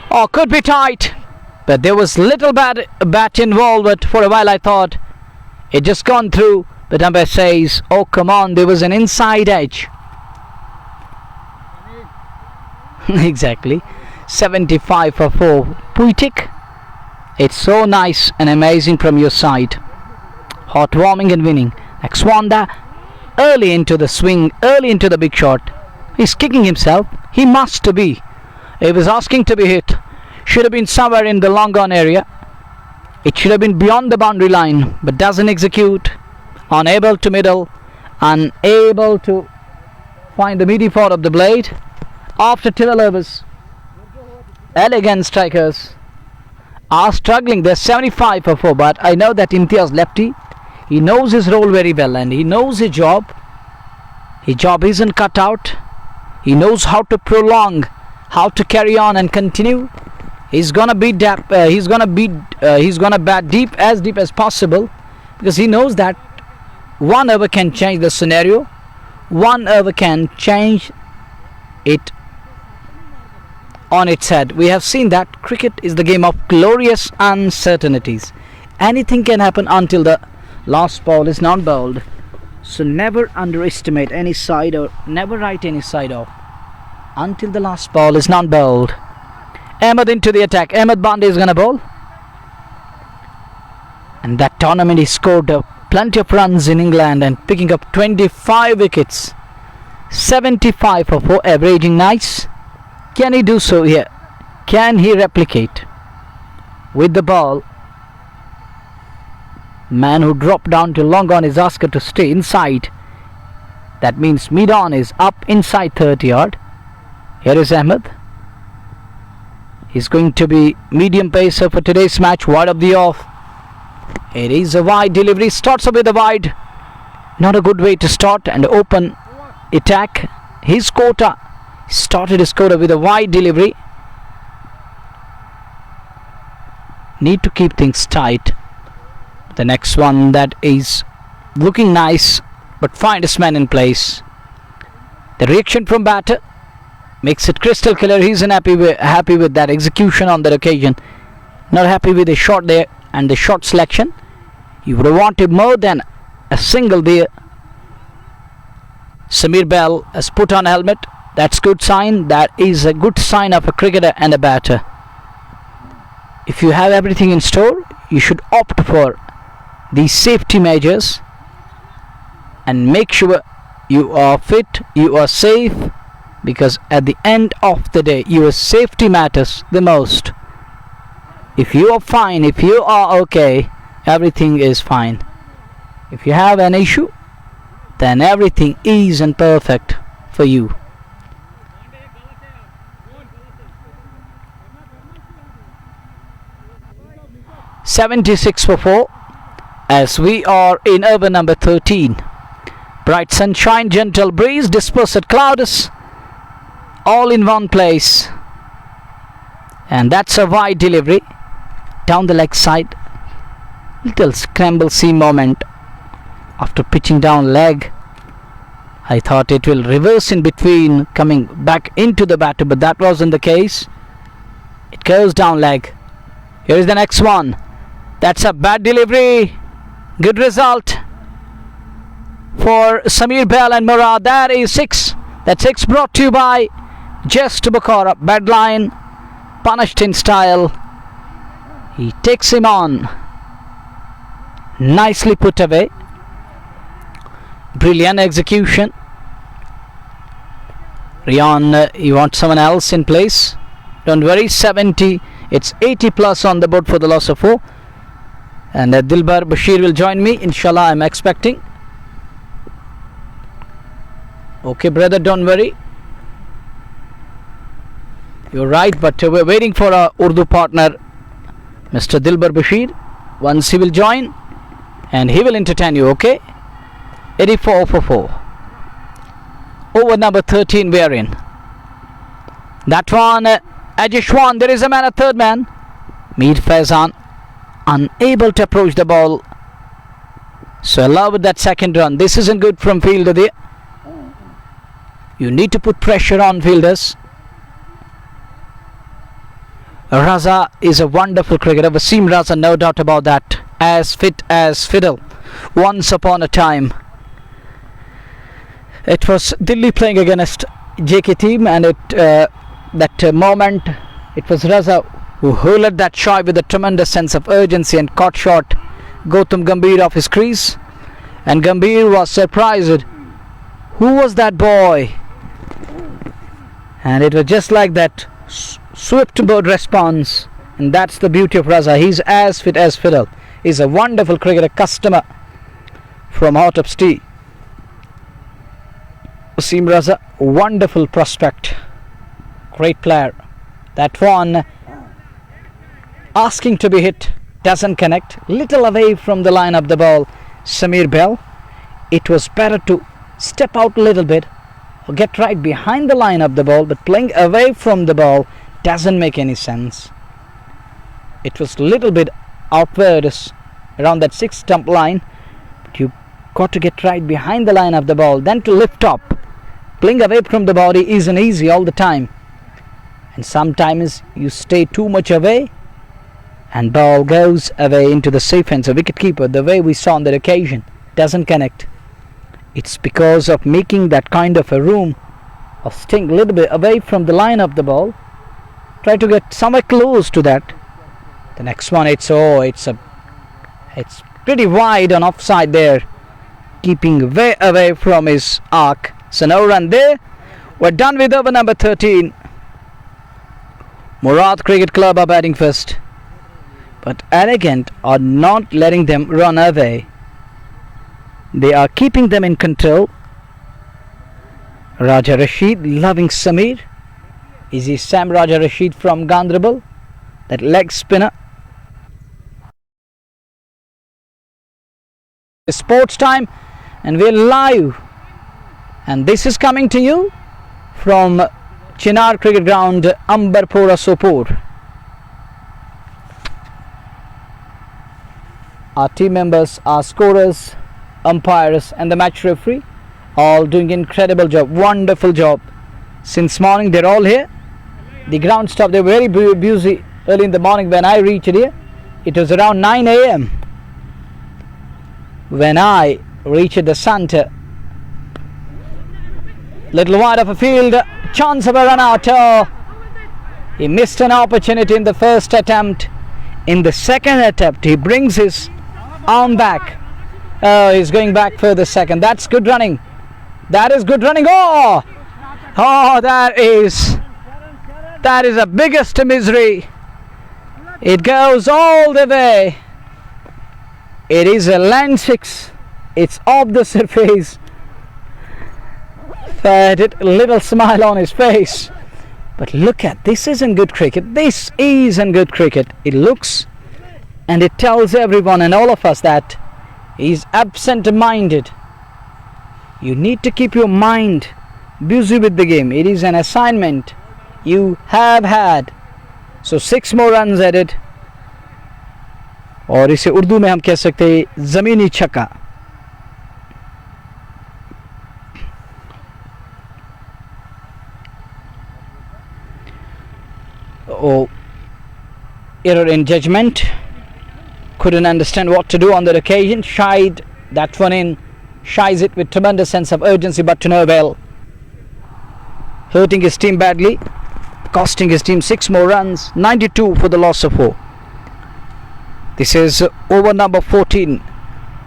Oh, could be tight, but there was little bat involved. But for a while I thought it just gone through. But umpire says, oh come on, there was an inside edge. Exactly. 75 for 4. Poetic. It's so nice and amazing from your side. Heartwarming and winning. Akswanda early into the swing, early into the big shot. He's kicking himself. He must be. He was asking to be hit. Should have been somewhere in the long on area. It should have been beyond the boundary line, but doesn't execute. Unable to middle. Unable to find the meaty part of the blade. After 12 overs, elegant strikers are struggling. They're 75 for 4, but I know that Imtiaz lefty, he knows his role very well and he knows his job. His job isn't cut out. He knows how to prolong, how to carry on and continue. He's gonna beat he's gonna bat deep as possible, because he knows that 1 over can change the scenario. 1 over can change it on its head. We have seen that cricket is the game of glorious uncertainties. Anything can happen until the last ball is not bowled. So never underestimate any side, or never write any side off until the last ball is not bowled. Ahmed into the attack. Ahmed Bande is gonna bowl. And that tournament he scored plenty of runs in England and picking up 25 wickets. 75 for 4, averaging nice. Can he do so here? Can he replicate with the ball? Man who dropped down to long on is asked to stay inside. That means mid on is up inside 30 yard. Here is Ahmed. He's going to be medium pacer for today's match. Wide of the off. It is a wide delivery. Starts up with a wide. Not a good way to start and open attack. His quota started his quota with a wide delivery. Need to keep things tight. The next one that is looking nice, but find his man in place. The reaction from batter. Makes it crystal clear. He's happy with that execution on that occasion. Not happy with the shot there and the shot selection. He would have wanted more than a single there. Samir Bell has put on a helmet. That's good sign. That is a good sign of a cricketer and a batter. If you have everything in store, you should opt for these safety measures and make sure you are fit, you are safe, because at the end of the day, your safety matters the most. If you are fine, if you are okay, everything is fine. If you have an issue, then everything isn't perfect for you. "76 for 4" as we are in over number 13. Bright sunshine, gentle breeze, dispersed clouds, all in one place. And that's a wide delivery down the leg side. Little scramble seam moment after pitching down leg. I thought it will reverse in between, coming back into the batter, but that wasn't the case. It goes down leg. Here is the next one. That's a bad delivery. Good result for Samir Bell and Murad. That is 6. That's 6 brought to you by Just Bukhara. Bad line, punished in style. He takes him on. Nicely put away. Brilliant execution. Rian, you want someone else in place? Don't worry, 70. It's 80 plus on the board for the loss of 4. And Dilbar Bashir will join me, inshallah, I'm expecting. Okay, brother, don't worry. You're right, but we're waiting for our Urdu partner, Mr. Dilbar Bashir. Once he will join, and he will entertain you, okay? 84 for 4. Over number 13 we are in. That one, Ajishwan, there is a man, a third man. Mir Faizan, unable to approach the ball. So allow with that second run. This isn't good from fielder there. You need to put pressure on fielders. Raza is a wonderful cricketer. Wasim Raza, no doubt about that. As fit as fiddle. Once upon a time, it was Delhi playing against JK team, and that moment it was Raza who hurled that shot with a tremendous sense of urgency and caught short Gautam Gambhir off his crease, and Gambhir was surprised. Who was that boy? And it was just like that, swift bird response. And that's the beauty of Raza. He's as fit as fiddle. He's a wonderful cricketer, customer from Hot Ups Tea. Wasim Raza, wonderful prospect, great player. That one asking to be hit, doesn't connect. Little away from the line of the ball, Samir Bell. It was better to step out a little bit or get right behind the line of the ball, but playing away from the ball doesn't make any sense. It was a little bit outwards around that 6 stump line, but you got to get right behind the line of the ball, then to lift up. Playing away from the body isn't easy all the time, and sometimes you stay too much away and ball goes away into the safe hands of wicket keeper. The way we saw on that occasion, doesn't connect. It's because of making that kind of a room, of staying a little bit away from the line of the ball. Try to get somewhere close to that. The next one, it's pretty wide on offside there, keeping way away from his arc. So no run there. We're done with over number 13. Muraad Cricket Club are batting first, but Arrogant are not letting them run away. They are keeping them in control. Raja Rashid loving Samir. Is he Sam Raja Rashid from Gandrabal? That leg spinner. Sports time, and we're live. And this is coming to you from Chinar Cricket Ground, Ambarpura, Sopur. Our team members, our scorers, umpires and the match referee all doing incredible job, wonderful job. Since morning they're all here. The ground staff, they're very busy early in the morning when I reached here. It was around 9 a.m. when I reached the centre. Little wide of a field, chance of a run out. Oh, he missed an opportunity in the first attempt. In the second attempt, he brings his arm back. Oh, he's going back for the second. That's good running. That is good running. Oh, that is the biggest misery. It goes all the way. It is a land six. It's off the surface. A little smile on his face. But look at this. Isn't good cricket. This isn't good cricket. It looks and it tells everyone and all of us that he's absent-minded. You need to keep your mind busy with the game. It is an assignment you have had. So 6 more runs added. और इसे उर्दू में हम कह सकते हैं ज़मीनी छक्का. Oh, error in judgment. Couldn't understand what to do on that occasion. Shied that one in. Shies it with tremendous sense of urgency, but to no avail. Hurting his team badly. Costing his team 6 more runs. 92 for the loss of 4. This is over number 14.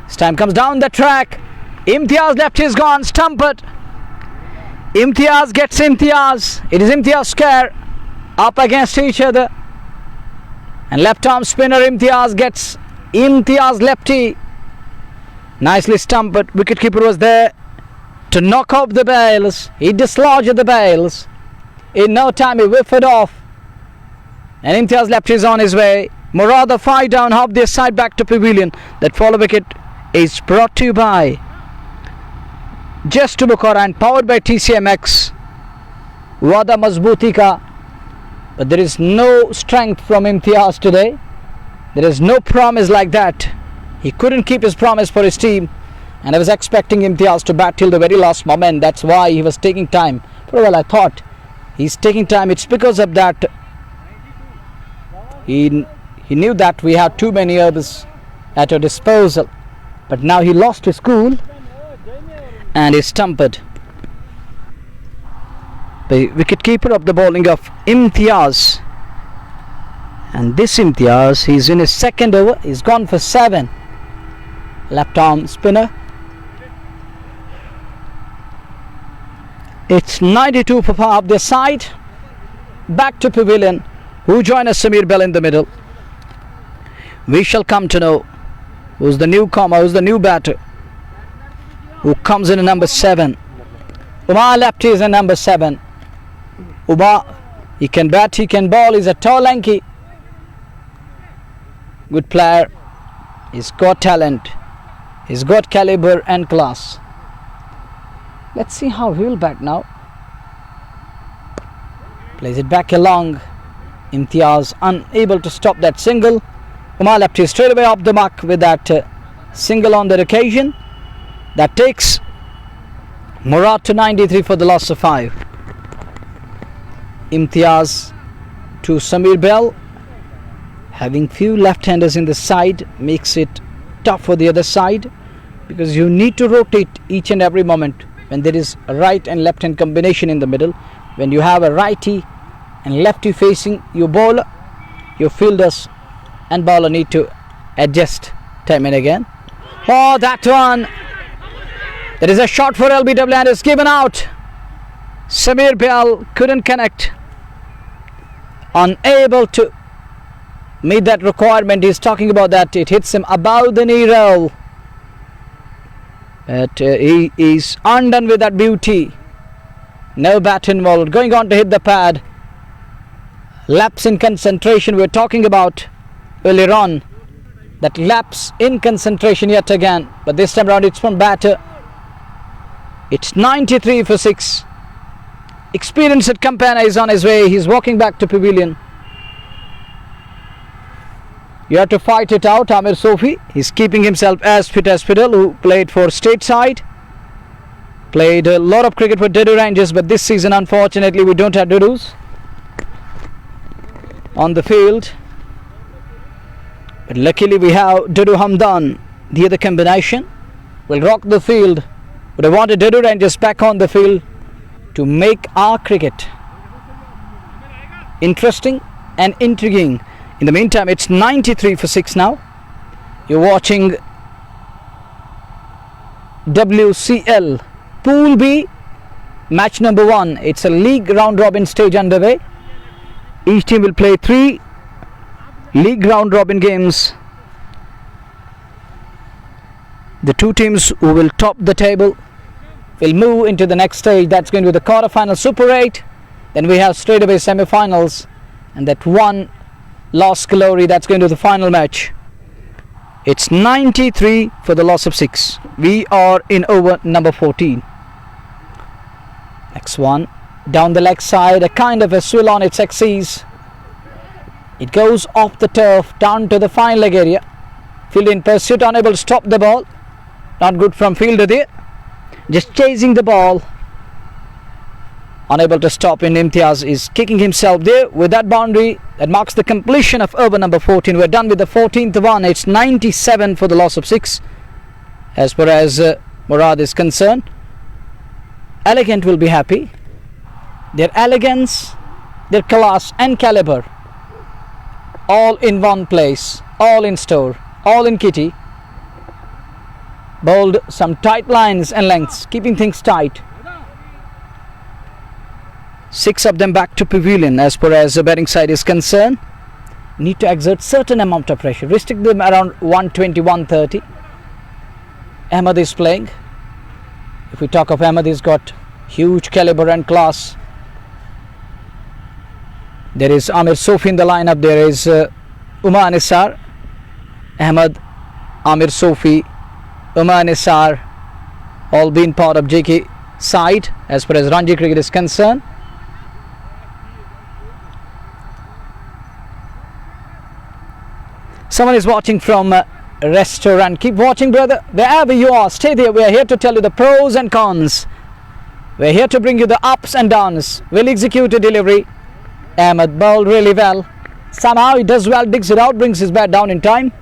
This time comes down the track. Imtiaz left is gone. Stumped. Imtiaz gets Imtiaz. It is Imtiaz square. Up against each other. And left arm spinner Imtiaz gets Imtiaz lefty. Nicely stumped. Wicketkeeper was there to knock off the bails. He dislodged the bails. In no time he whiffed it off. And Imtiaz lefty is on his way. Muraad the 5 down, hop their side back to pavilion. That follow wicket is brought to you by Just to Bukhara and powered by TCMX. Wada Mazbuti ka. But there is no strength from Imtiaz today. There is no promise like that. He couldn't keep his promise for his team. And I was expecting Imtiaz to bat till the very last moment. That's why he was taking time. But well, I thought he's taking time. It's because of that. He knew that we had too many overs at our disposal. But now he lost his cool and is stumped. The wicketkeeper of the bowling of Imtiaz. And this Imtiaz, he's in his second over. He's gone for 7. Left arm spinner. It's 92 for par up their side. Back to pavilion. Who join us? Samir Bell in the middle. We shall come to know who's the newcomer, who's the new batter, who comes in at number 7. Umar lefty is in number 7. Umar, he can bat, he can bowl. He's a tall, lanky, good player. He's got talent. He's got caliber and class. Let's see how he'll bat now. Plays it back along. Imtiaz unable to stop that single. Umar lefty straight away off the mark with that single on that occasion. That takes Muraad to 93 for the loss of 5. Imtiaz to Samir Bell. Having few left-handers in the side makes it tough for the other side, because you need to rotate each and every moment when there is a right and left-hand combination in the middle. When you have a righty and lefty facing your bowler, your fielders and bowler need to adjust time and again. Oh, that one. There is a shot for LBW and it's given out. Samir Bell couldn't connect. Unable to meet that requirement. He's talking about that. It hits him above the knee roll. But he is undone with that beauty. No bat involved. Going on to hit the pad. Lapse in concentration we're talking about earlier on. That lapse in concentration yet again. But this time around it's from batter. It's 93 for 6. Experienced Campana is on his way. He's walking back to pavilion. You have to fight it out. Amir Sofi, he's keeping himself as fit as fiddle, who played for stateside. Played a lot of cricket for Dudu Rangers, but this season unfortunately we don't have Dudus on the field. But luckily we have Dudu Hamdan. The other combination will rock the field. But I wanted Dudu Rangers back on the field to make our cricket interesting and intriguing. In the meantime, it's 93 for 6 now. You're watching WCL Pool B, match number 1. It's a league round robin stage underway. Each team will play 3 league round robin games. The 2 teams who will top the table will move into the next stage. That's going to be the quarter-final Super 8. Then we have straight away semi-finals, and that one lost glory, that's going to the final match. It's 93 for the loss of 6. We are in over number 14. Next one, down the leg side, a kind of a swill on its axis. It goes off the turf down to the fine leg area. Field in pursuit, unable to stop the ball. Not good from fielder there. Just chasing the ball. Unable to stop in. Imtiaz is kicking himself there with that boundary. That marks the completion of over number 14. We're done with the 14th one. It's 97 for the loss of 6. As far as Muraad is concerned, Elegant will be happy. Their elegance, their class and caliber, all in one place, all in store, all in kitty. Bowled some tight lines and lengths, keeping things tight. 6 of them back to pavilion. As far as the batting side is concerned, need to exert certain amount of pressure, restrict them around 120, 130. Ahmed is playing. If we talk of Ahmed, he's got huge caliber and class. There is Amir Sofi in the lineup. There is Umar Nisar, Ahmed, Amir Sofi, Umar Nisar, all being part of JK side as far as Ranji cricket is concerned. Someone is watching from a restaurant. Keep watching, brother. Wherever you are, stay there. We are here to tell you the pros and cons. We are here to bring you the ups and downs. Well executed delivery. Ahmed bowled really well. Somehow he does well, digs it out, brings his bat down in time.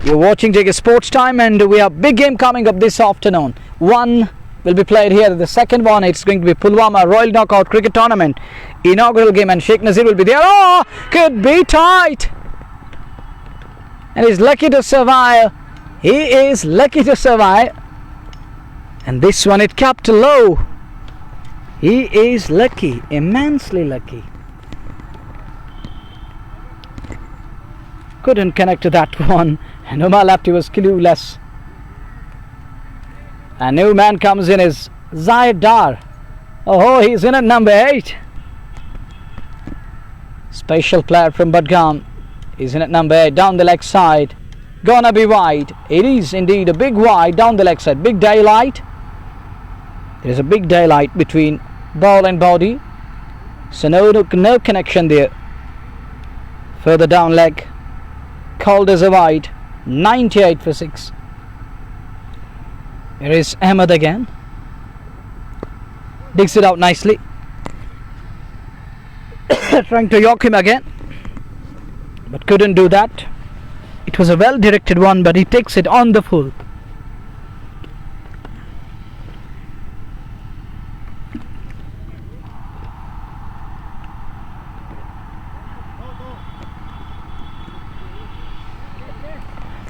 You're watching JK Sports Time, and we have big game coming up this afternoon. One will be played here. The second one, it's going to be Pulwama Royal Knockout Cricket Tournament inaugural game, and Sheikh Nazir will be there. Oh, could be tight. And he's lucky to survive. He is lucky to survive. And this one, it capped low. He is lucky, immensely lucky. Couldn't connect to that one. And Umar Lapti was clueless. A new man comes in is Zahid Dar. Oh, he's in at number 8. Special player from Budgam. He's in at number 8, down the leg side. Gonna be wide. It is indeed a big wide down the leg side. Big daylight. There is a big daylight between ball and body. So no connection there. Further down leg. Called as a wide. 98 for 6. Here is Ahmed again. Digs it out nicely. Trying to york him again, but couldn't do that. It was a well directed one, but he takes it on the full.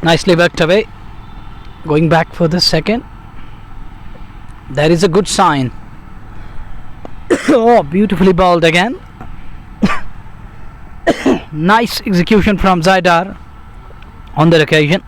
Nicely worked away. Going back for the second. That is a good sign. Oh, beautifully bowled again. Nice execution from Zaidar on that occasion.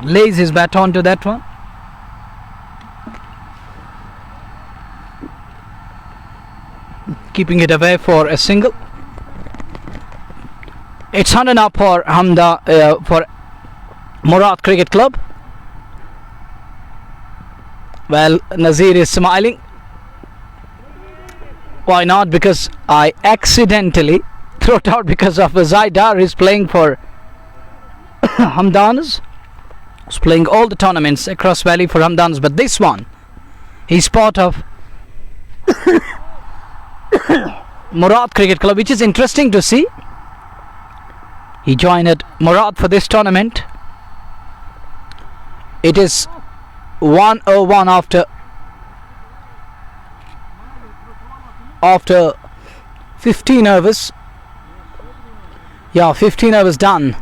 Lays his bat onto that one. Keeping it away for a single. It's 100 now for for Muraad Cricket Club. Well, Nazir is smiling. Why not? Because I accidentally threw it out because of Zaidar is playing for Hamdans. He's playing all the tournaments across Valley for Hamdans, but this one, he's part of Muraad Cricket Club, which is interesting to see. He joined Muraad for this tournament. It is 101 after 15 overs. Yeah, 15 overs done.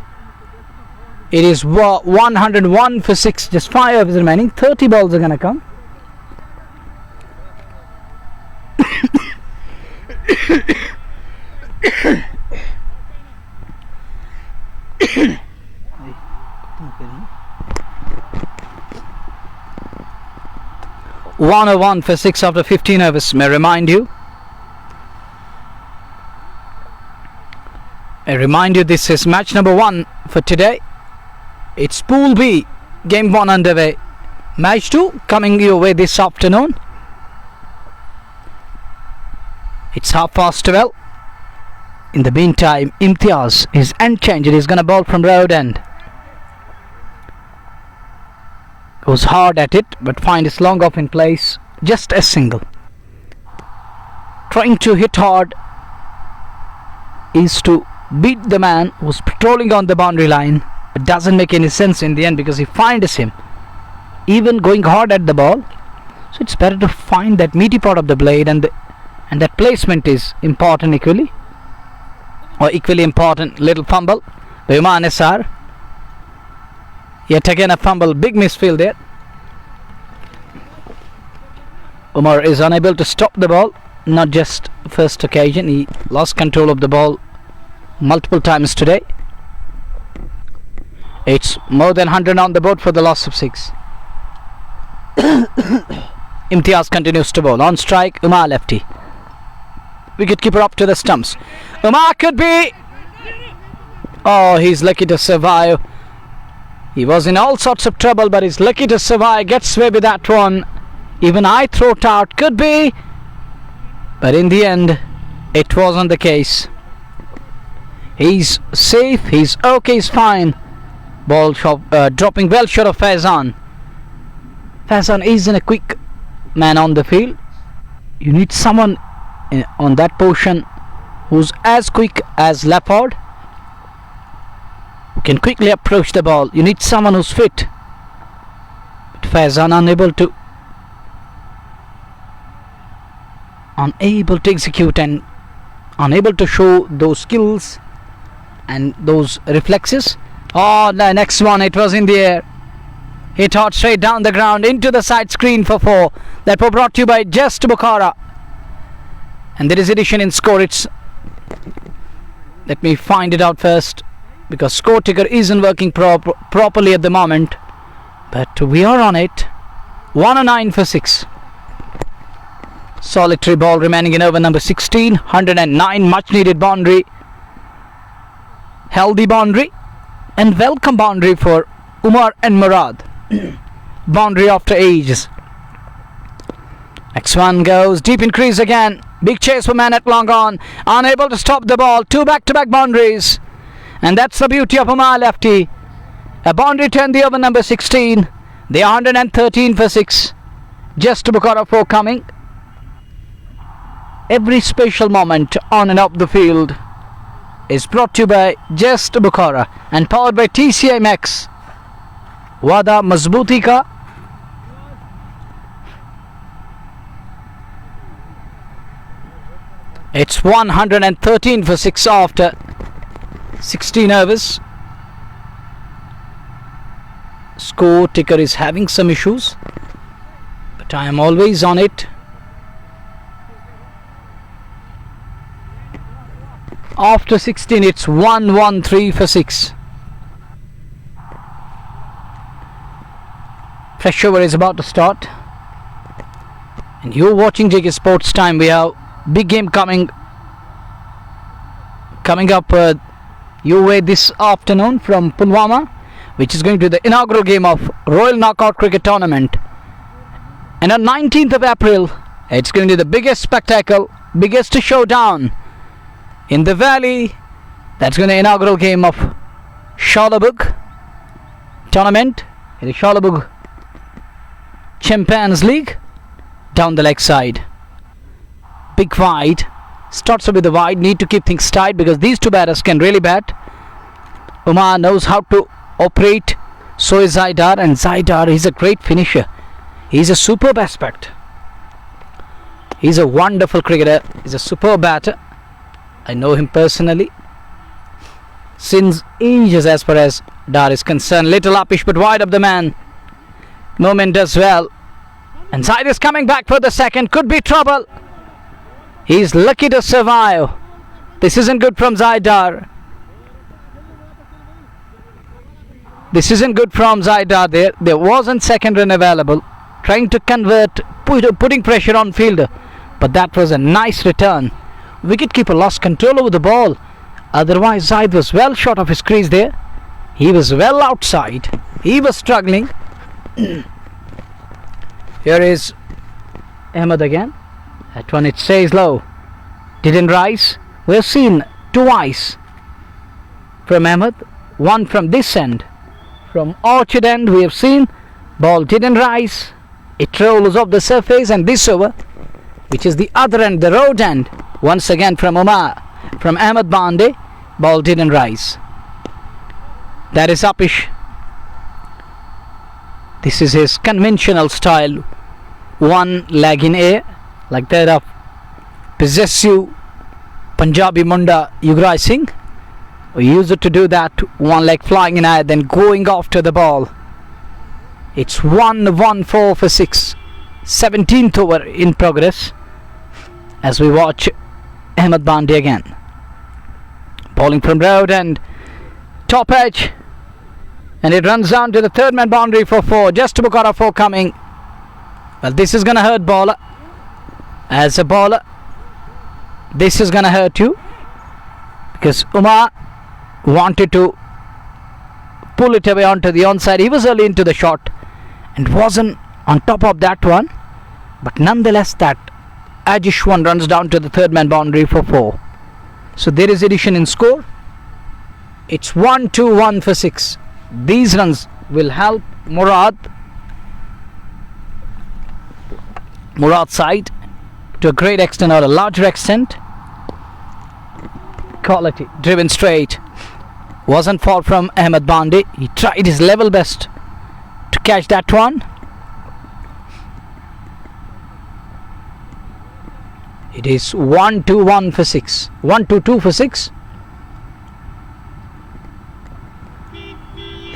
It is 101 for 6. Just 5 overs remaining. 30 balls are gonna come. One oh one for 6 after 15 overs. May I remind you, this is match number 1 for today. It's Pool B, Game 1 underway. Match 2 coming your way this afternoon. It's 12:30. In the meantime, Imtiaz is unchanged. He's going to bowl from road end. Goes hard at it, but finds it's long off in place. Just a single. Trying to hit hard is to beat the man who's patrolling on the boundary line. It doesn't make any sense in the end because he finds him even going hard at the ball. So it's better to find that meaty part of the blade, and that placement is important equally. Or equally important. Little fumble by Umar Nisar. Yet again a fumble. Big misfield there. Umar is unable to stop the ball. Not just first occasion. He lost control of the ball multiple times today. It's more than 100 on the board for the loss of 6. Imtiaz continues to bowl. On strike, Umar lefty. Wicketkeeper up to the stumps. Umar could be... Oh, he's lucky to survive. He was in all sorts of trouble, but he's lucky to survive. Gets away with that one. Even I throw it out. Could be. But in the end, it wasn't the case. He's safe. He's okay. He's fine. Ball dropping well short of Faizan. Faizan isn't a quick man on the field. You need someone on that portion who's as quick as Leopard, who can quickly approach the ball. You need someone who's fit. But Faizan unable to execute and unable to show those skills and those reflexes. Oh, the next one, it was in the air. Hit hard straight down the ground into the side screen for 4. That was brought to you by Just Bukhara. And there is addition in score. It's... Let me find it out first, because score ticker isn't working properly at the moment. But we are on it. 109 for 6. Solitary ball remaining in over number 16. 109, much needed boundary. Healthy boundary. And welcome boundary for Umar and Murad. Boundary after ages. Next one goes deep in crease again. Big chase for man at long on. Unable to stop the ball. 2 back-to-back boundaries. And that's the beauty of Umar lefty. A boundary to end the over number 16. They are 113 for 6. Just Bukhara 4 coming. Every special moment on and up the field is brought to you by Just Bukhara and powered by TCI Max. Wada Mazbuti ka. It's 113 for 6 after 16 overs. Score ticker is having some issues, but I am always on it. After 16, it's 113 for 6. Fresh over is about to start, and you're watching JK Sports Time. We have big game coming up your way this afternoon from Pulwama, which is going to be the inaugural game of Royal Knockout Cricket Tournament. And on 19th of April, it's going to be the biggest spectacle, biggest showdown in the valley. That's going to be the inaugural game of Shalabug tournament in the Shalabug Champions League. Down the leg side, big wide, starts with the wide, need to keep things tight because these two batters can really bat. Umar knows how to operate, so is Zaidar, and Zaidar is a great finisher. He's a superb aspect. He's a wonderful cricketer. He's a superb batter. I know him personally since ages as far as Dar is concerned. Little uppish but wide of the man. Moment does well. And Zaid is coming back for the second. Could be trouble. He's lucky to survive. This isn't good from Zaidar. This isn't good from Zaidar there. There wasn't second run available. Trying to convert, putting pressure on fielder. But that was a nice return. Wicketkeeper lost control over the ball. Otherwise Zaid was well short of his crease there. He was well outside. He was struggling. Here is Ahmed again. That one it stays low. Didn't rise. We've seen twice from Ahmed. One from this end. From Orchard end we have seen. Ball didn't rise. It rolls off the surface, and this over, which is the other end, the road end, once again from Ahmed Bande, ball didn't rise. That is uppish. This is his conventional style. One leg in air, like that of possessive Punjabi Munda Yuvraj Singh. We used to do that, one leg flying in air, then going after the ball. It's 1-1-4 for 6. 17th over in progress as we watch Ahmed Bande again. Bowling from road and top edge. And it runs down to the third man boundary for 4. Just to Bukhara 4 coming. Well, this is going to hurt bowler. As a bowler, this is going to hurt you. Because Umar wanted to pull it away onto the onside. He was early into the shot and wasn't on top of that one, but nonetheless that edgish one runs down to the third man boundary for 4. So there is addition in score. It's 1-2-1 for 6. These runs will help Muraad side to a great extent, or a larger extent. Quality driven straight, wasn't far from Ahmed Bande. He tried his level best to catch that one. It is 1-2-1 for 6. 1-2-2 for 6.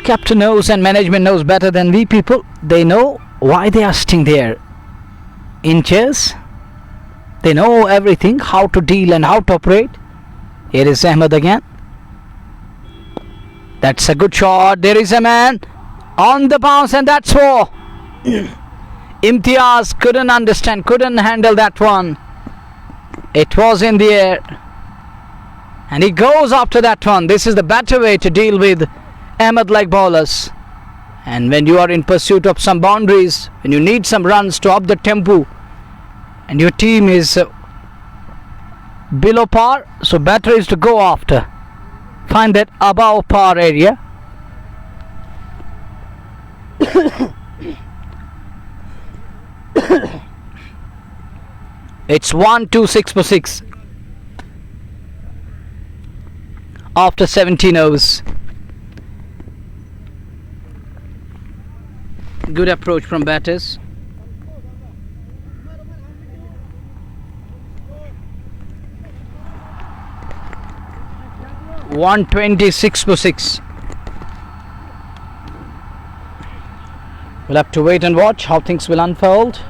Captain knows and management knows better than we people. They know why they are sitting there in chairs. They know everything, how to deal and how to operate. Here is Ahmed again. That's a good shot. There is a man on the bounce, and that's 4. Imtiaz couldn't understand, couldn't handle that one. It was in the air, and he goes after that one. This is the better way to deal with Ahmed like bowlers. And when you are in pursuit of some boundaries, when you need some runs to up the tempo, and your team is below par, so better is to go after. Find that above par area. It's 1-2-6 for 6 after 17 overs. Good approach from batters. $126 for 6. We'll have to wait and watch how things will unfold.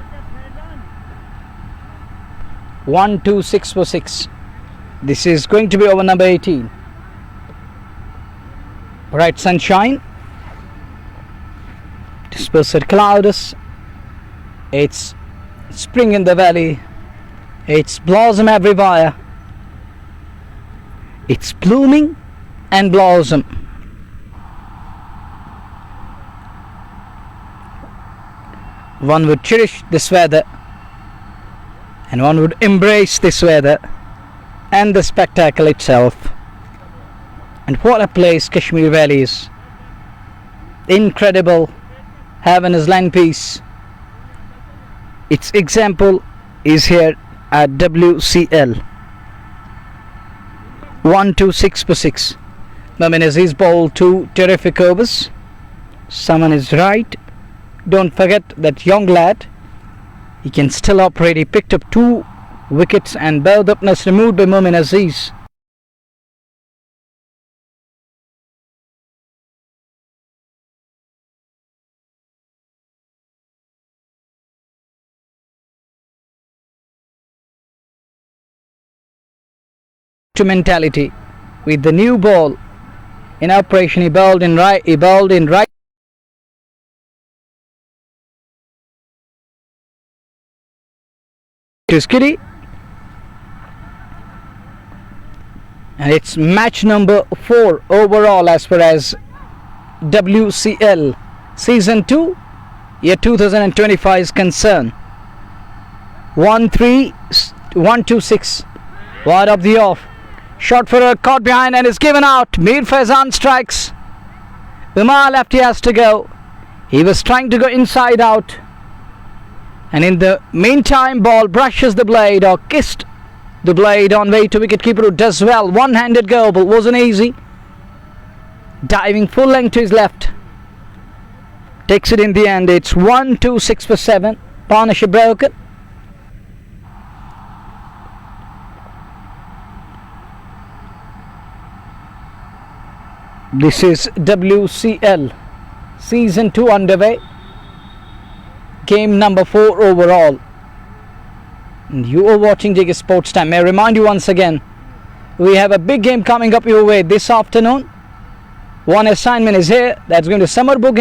1-2-6 for 6. This is going to be over number 18. Bright sunshine. Dispersed clouds. It's spring in the valley. It's blossom everywhere. It's blooming and blossom. One would cherish this weather, and one would embrace this weather and the spectacle itself. And what a place Kashmir Valley is. Incredible, heaven is land piece. Its example is here at WCL. 1-2-6 for 6. Momin Aziz bowled 2 terrific overs. Someone is right. Don't forget that young lad. He can still operate. He picked up 2 wickets and both openers removed by Momin Aziz. To mentality with the new ball in operation. He bowled in right. To Skiddy, and it's match number 4 overall as far as WCL season 2 year 2025 is concerned. 1-2-6 wide of the off. Shot for a caught behind and is given out. Mir Faizan strikes. Umar left, he has to go. He was trying to go inside out. And in the meantime, ball brushes the blade or kissed the blade on way to wicketkeeper who does well. One-handed go, but wasn't easy. Diving full length to his left. Takes it in the end. It's 1-2-6 for 7. Partnership broken. This is WCL season 2 underway. Game number 4 overall. And you are watching JK Sports Time. May I remind you once again, we have a big game coming up your way this afternoon. One assignment is here. That's going to Summerbook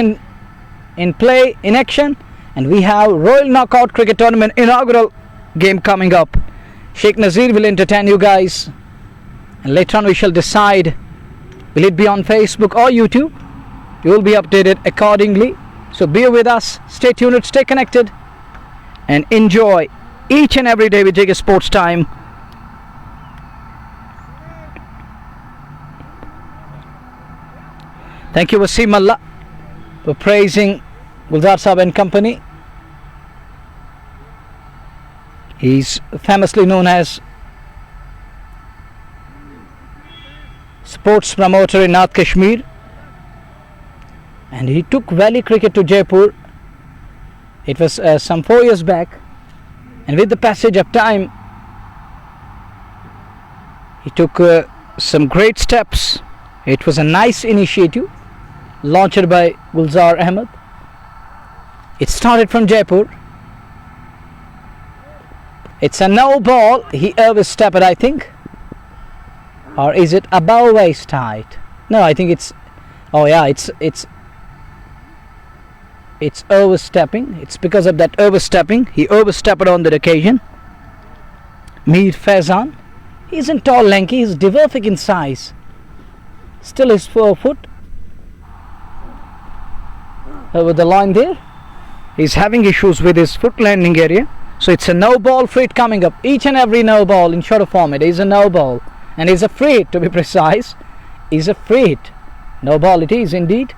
in play, in action. And we have Royal Knockout Cricket Tournament inaugural game coming up. Sheikh Nazir will entertain you guys. And later on we shall decide, will it be on Facebook or YouTube? You will be updated accordingly. So be with us, stay tuned, stay connected, and enjoy each and every day with JK Sports Time. Thank you, Wasim Allah, for praising Gulzar Saab and company. He's famously known as sports promoter in North Kashmir, and he took Valley Cricket to Jaipur. It was some 4 years back, and with the passage of time he took some great steps. It was a nice initiative launched by Gulzar Ahmed. It started from Jaipur. It's a no ball. He overstepped it, I think. Or is it above waist height? No, I think it's, oh yeah, it's overstepping. It's because of that overstepping. He overstepped on that occasion. Mir Faizan. He isn't tall, lanky. He's dwarfic in size. Still is 4 foot. Over the line there. He's having issues with his foot landing area. So it's a no ball free hit coming up. Each and every no ball in shorter format is a no ball. And is a free hit, to be precise. Is a free hit. No ball it is indeed.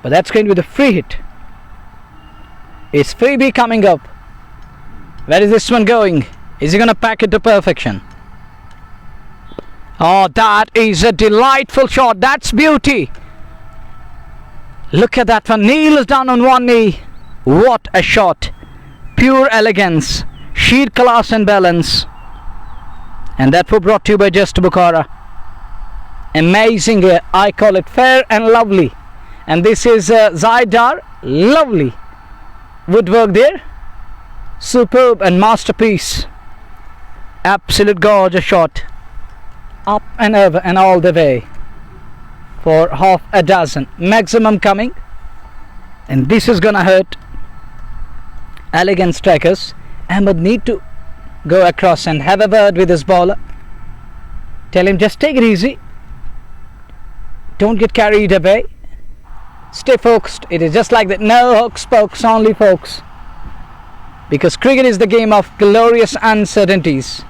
But that's going to be the free hit. It's freebie coming up. Where is this one going? Is he going to pack it to perfection? Oh, that is a delightful shot. That's beauty. Look at that one. Kneels down on one knee. What a shot. Pure elegance. Sheer class and balance. And that was brought to you by Just Bukhara. Amazing. I call it fair and lovely. And this is Zaidar. Lovely. Woodwork there. Superb and masterpiece. Absolute gorgeous shot. Up and over and all the way. For half a dozen. Maximum coming. And this is gonna hurt. Elegant strikers. Ahmed need to go across and have a word with his bowler. Tell him just take it easy. Don't get carried away. Stay focused. It is just like that. No hooks, pokes, only folks. because cricket is the game of glorious uncertainties.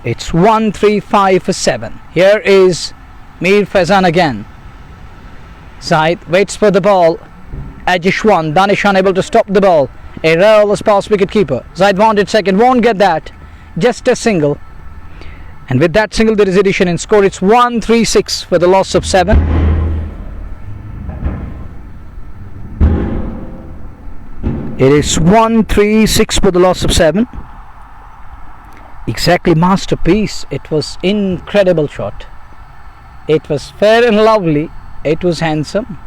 It's 1-3-5 for 7. Here is Mir Faizan again. Zaid waits for the ball. Ajishwan, Danish unable to stop the ball. A rareless pass wicketkeeper. Zaid wanted second, won't get that. Just a single. And with that single there is addition in score. It's 1-3-6 for the loss of 7. It is 1-3-6 for the loss of 7. Exactly masterpiece. It was incredible shot. It was fair and lovely. It was handsome.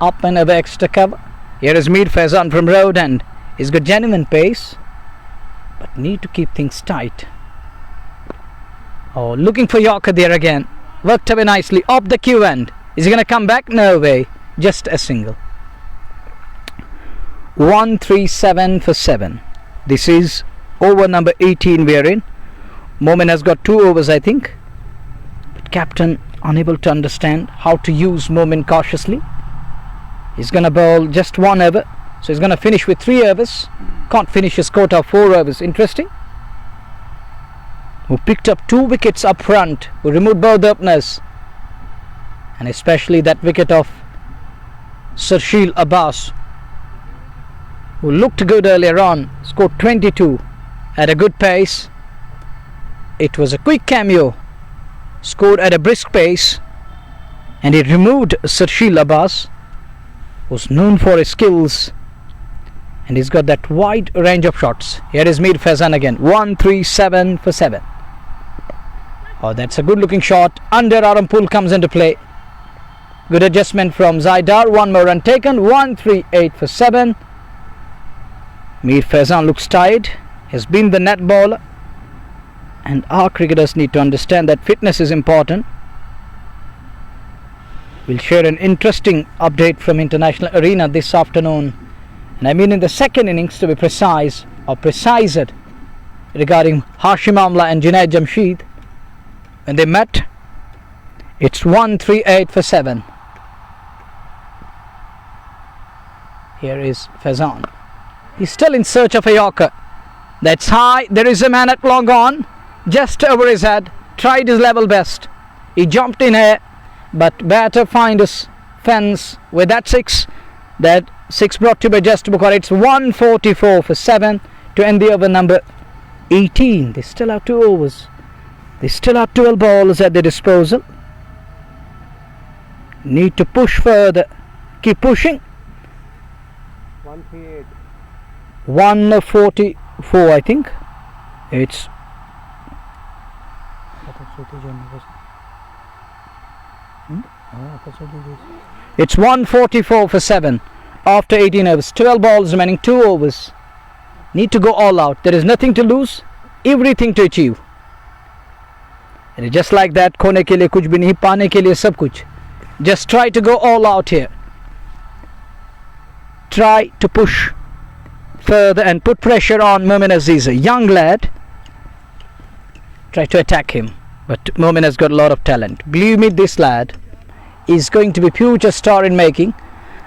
Up and over extra cover. Here is Mir Faizan from road end. He's got genuine pace, but need to keep things tight. Oh, looking for Yorker there again. Worked away nicely up the queue end. Is he going to come back? No way. Just a single. 1-3-7 for 7. This is over number 18 we are in. Momin has got 2 overs, I think. But captain unable to understand how to use Momin cautiously. He's going to bowl just 1 over. So he's going to finish with 3 overs. Can't finish his quota of 4 overs. Interesting. Who picked up 2 wickets up front. Who removed both the openers. And especially that wicket of Sarshil Abbas, who looked good earlier on. Scored 22 at a good pace. It was a quick cameo. Scored at a brisk pace. And he removed Sarshil Abbas, who's known for his skills. And he's got that wide range of shots. Here is Mir Faizan again. 1-3-7 for 7. Oh, that's a good looking shot. Underarm pull comes into play. Good adjustment from Zaidar. 1 more run taken. 1-3-8 for 7. Mir Faizan looks tired. Has been the net bowler. And our cricketers need to understand that fitness is important. We'll share an interesting update from International Arena this afternoon. And I mean in the second innings to be precise, or precised, regarding Hashim Amla and Junaid Jamshed. When they met, it's 1-3-8 for 7. Here is Faizan. He's still in search of a Yorker. That's high. There is a man at long on. Just over his head. Tried his level best. He jumped in here, but batter find his fence with that 6. That 6 brought to by just Bukhari. It's 144 for 7 to end the over number 18. They still have 2 overs. They still have 12 balls at their disposal. Need to push further. Keep pushing. 138. 144, I think. It's it's 144 for 7 after 18 overs. 12 balls remaining, 2 overs. Need to go all out. There is nothing to lose, everything to achieve. And just like that, खोने के लिए कुछ भी नहीं, पाने के लिए सब कुछ. Just try to go all out here. Try to push further and put pressure on Momin Aziz, a young lad. Try to attack him, but Momin has got a lot of talent. Believe me, this lad is going to be future star in making.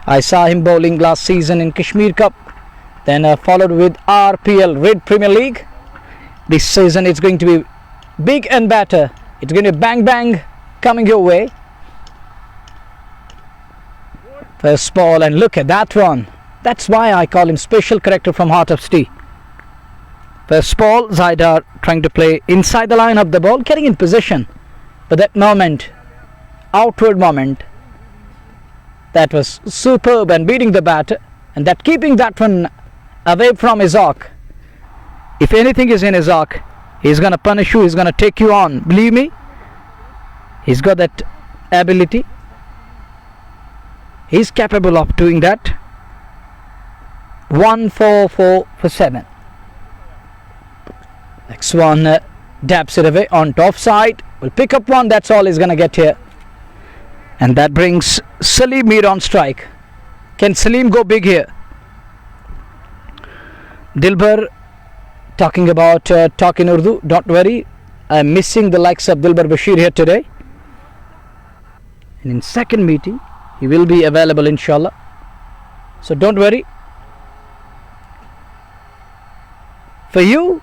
I saw him bowling last season in Kashmir Cup, then followed with RPL Red Premier League. This season it's going to be big and better. It's going to be bang bang coming your way. First ball, and look at that one. That's why I call him special character from Heart of Steel. First ball, Zaidar trying to play inside the line of the ball, getting in position. But that moment, outward moment, that was superb and beating the batter, and that keeping that one away from his arc. If anything is in his arc, he's going to punish you, he's going to take you on. Believe me, he's got that ability. He's capable of doing that. 144 for 7. Next one, dabs it away on top side. Will pick up one. That's all he's going to get here. And that brings Salim Mir on strike. Can Salim go big here? Dilbar talking about talk in Urdu. Don't worry, I'm missing the likes of Dilbar Bashir here today. And in second meeting, he will be available inshallah. So don't worry, for you.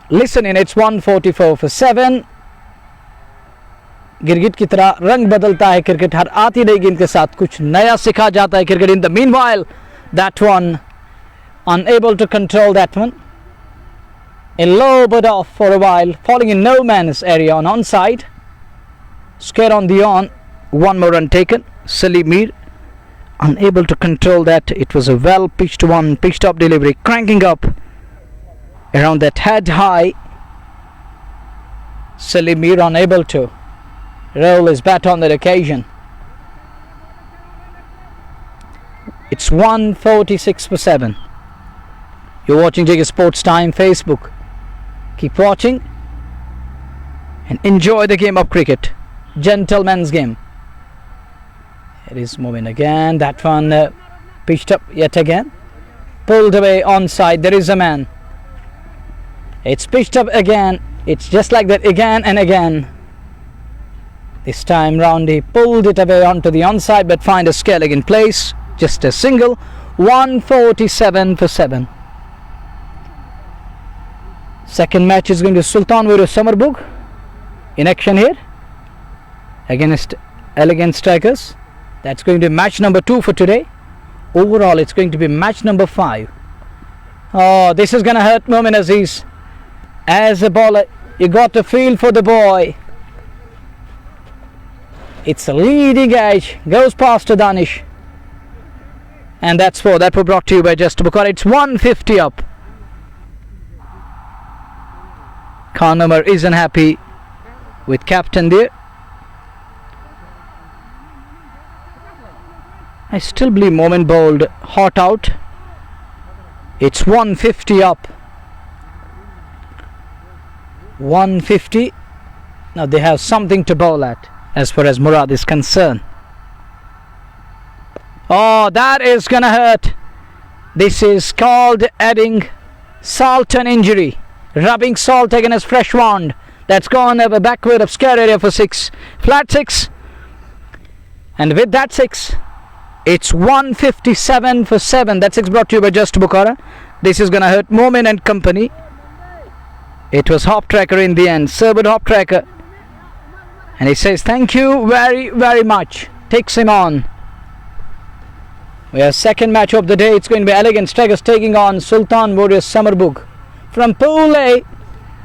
Listen in, it's 144 for 7. गिरगिट की तरह रंग बदलता है cricket, हर आती नई गेंद के साथ कुछ नया सिखा जाता है cricket. In the meanwhile that one unable to control that one, a low but off for a while, falling in no man's area on onside, square on the on, one more run taken. Salim Mir unable to control that. It was a well pitched one, pitched up delivery, cranking up around that head high. Salim Mir unable to roll his bat on that occasion. It's 146 for 7. You're watching Jigger Sports Time Facebook. Keep watching and enjoy the game of cricket. Gentleman's game. It is moving again. That one pitched up yet again. Pulled away onside. There is a man. It's pitched up again. It's just like that again and again. This time round he pulled it away onto the onside, but find a square leg in place. Just a single. 147 for 7. Second match is going to Sultan Warriors Summerbug in action here against Elegant Strikers. That's going to be match number 2 for today. Overall it's going to be match number 5. Oh, this is going to hurt Momin Aziz. As a bowler, you got to feel for the boy. It's a leading edge, goes past to Danish. And that's 4. That was brought to you by Just Bukhara. It's 150 up. Khan Umar isn't happy with captain there. I still believe Momin bowled hot out. It's 150 up. 150. Now they have something to bowl at as far as Muraad is concerned. Oh, that is gonna hurt. This is called adding salt and injury. Rubbing salt against fresh wound. That's gone over backward of square area for 6. Flat 6. And with that 6, it's 157 for 7. That 6 brought to you by Just Bukhara. This is gonna hurt Momin and company. It was Hop Tracker in the end. Served Hop Tracker. And he says thank you very, very much. Takes him on. We have second match of the day. It's going to be Elegant Strikers taking on Sultan Warriors Summerbug. From Pool A,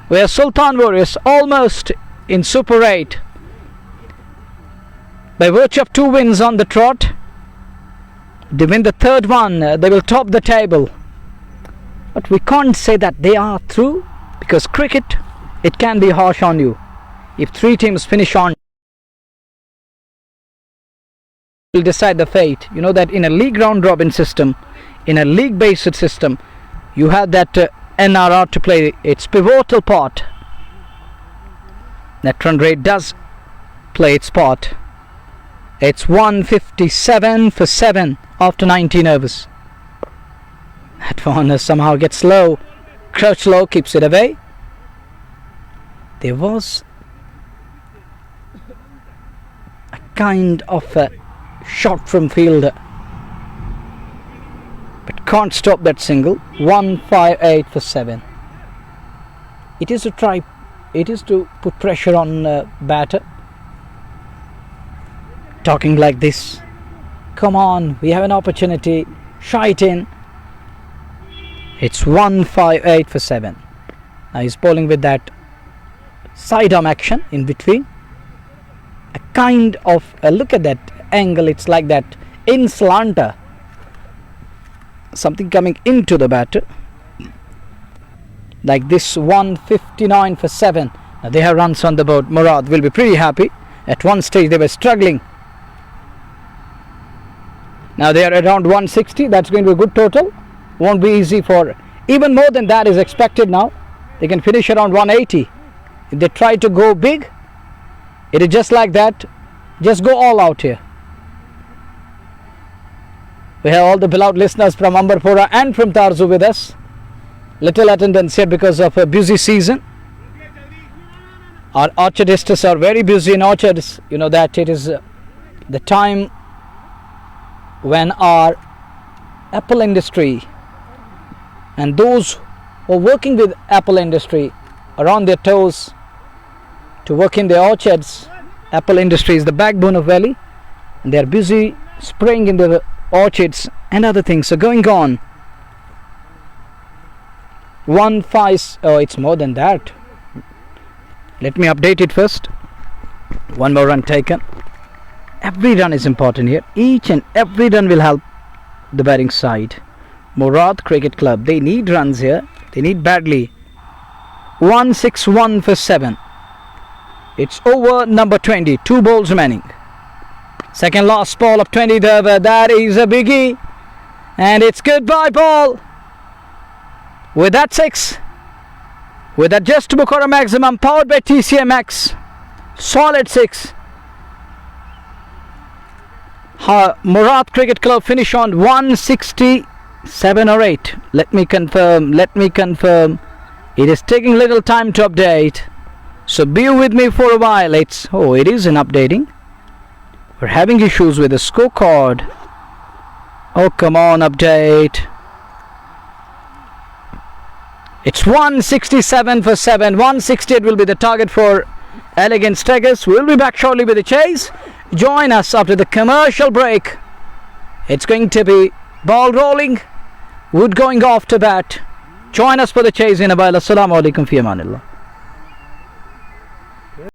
where Sultan Warriors almost in Super 8. By virtue of 2 wins on the trot, they win the third one. They will top the table. But we can't say that they are through, because cricket, it can be harsh on you. If 3 teams finish on, will decide the fate. You know that in a league round robin system, in a league based system, you have that NRR to play its pivotal part. That run rate does play its part. It's 157 for 7 after 19 overs. That one somehow gets low. Crouch low, keeps it away. There was a kind of a shot from fielder, but can't stop that single. 158 for 7. It is to try, it is to put pressure on batter, talking like this, come on, we have an opportunity, shite in. It's 158 for 7. Now he's bowling with that side arm action in between, a kind of a look at that angle. It's like that in slanter, something coming into the batter like this. 159 for 7. Now they have runs on the board. Murad will be pretty happy. At one stage they were struggling. Now they are around 160. That's going to be a good total. Won't be easy for, even more than that is expected now. They can finish around 180. If they try to go big, it is just like that. Just go all out here. We have all the beloved listeners from Ambarpura and from Tarzu with us. Little attendance here because of a busy season. Our orchardists are very busy in orchards. You know that it is the time when our apple industry and those or working with apple industry around their toes to work in the orchards. Apple industry is the backbone of Valley, and they are busy spraying in the orchards and other things. So going on. 1-5. Oh, it's more than that. Let me update it first. One more run taken. Every run is important here. Each and every run will help the batting side. Muraad Cricket Club, they need runs here. They need badly. 161 for 7. It's over number 20. 2 balls remaining. Second last ball of 20th over. That is a biggie. And it's goodbye ball. With that 6. With that just to book or a maximum, powered by TCMX. Solid 6. Muraad Cricket Club finish on 167 or 8. Let me confirm. It is taking little time to update, so be with me for a while. It is an updating. We're having issues with the scorecard. Oh, come on, update. It's 167 for 7. 168 will be the target for Elegant Steggers. We'll be back shortly with the chase. Join us after the commercial break. It's going to be ball rolling, Wood going off to bat. Join us for the chase in a while. Assalamu alaikum fi amanillah.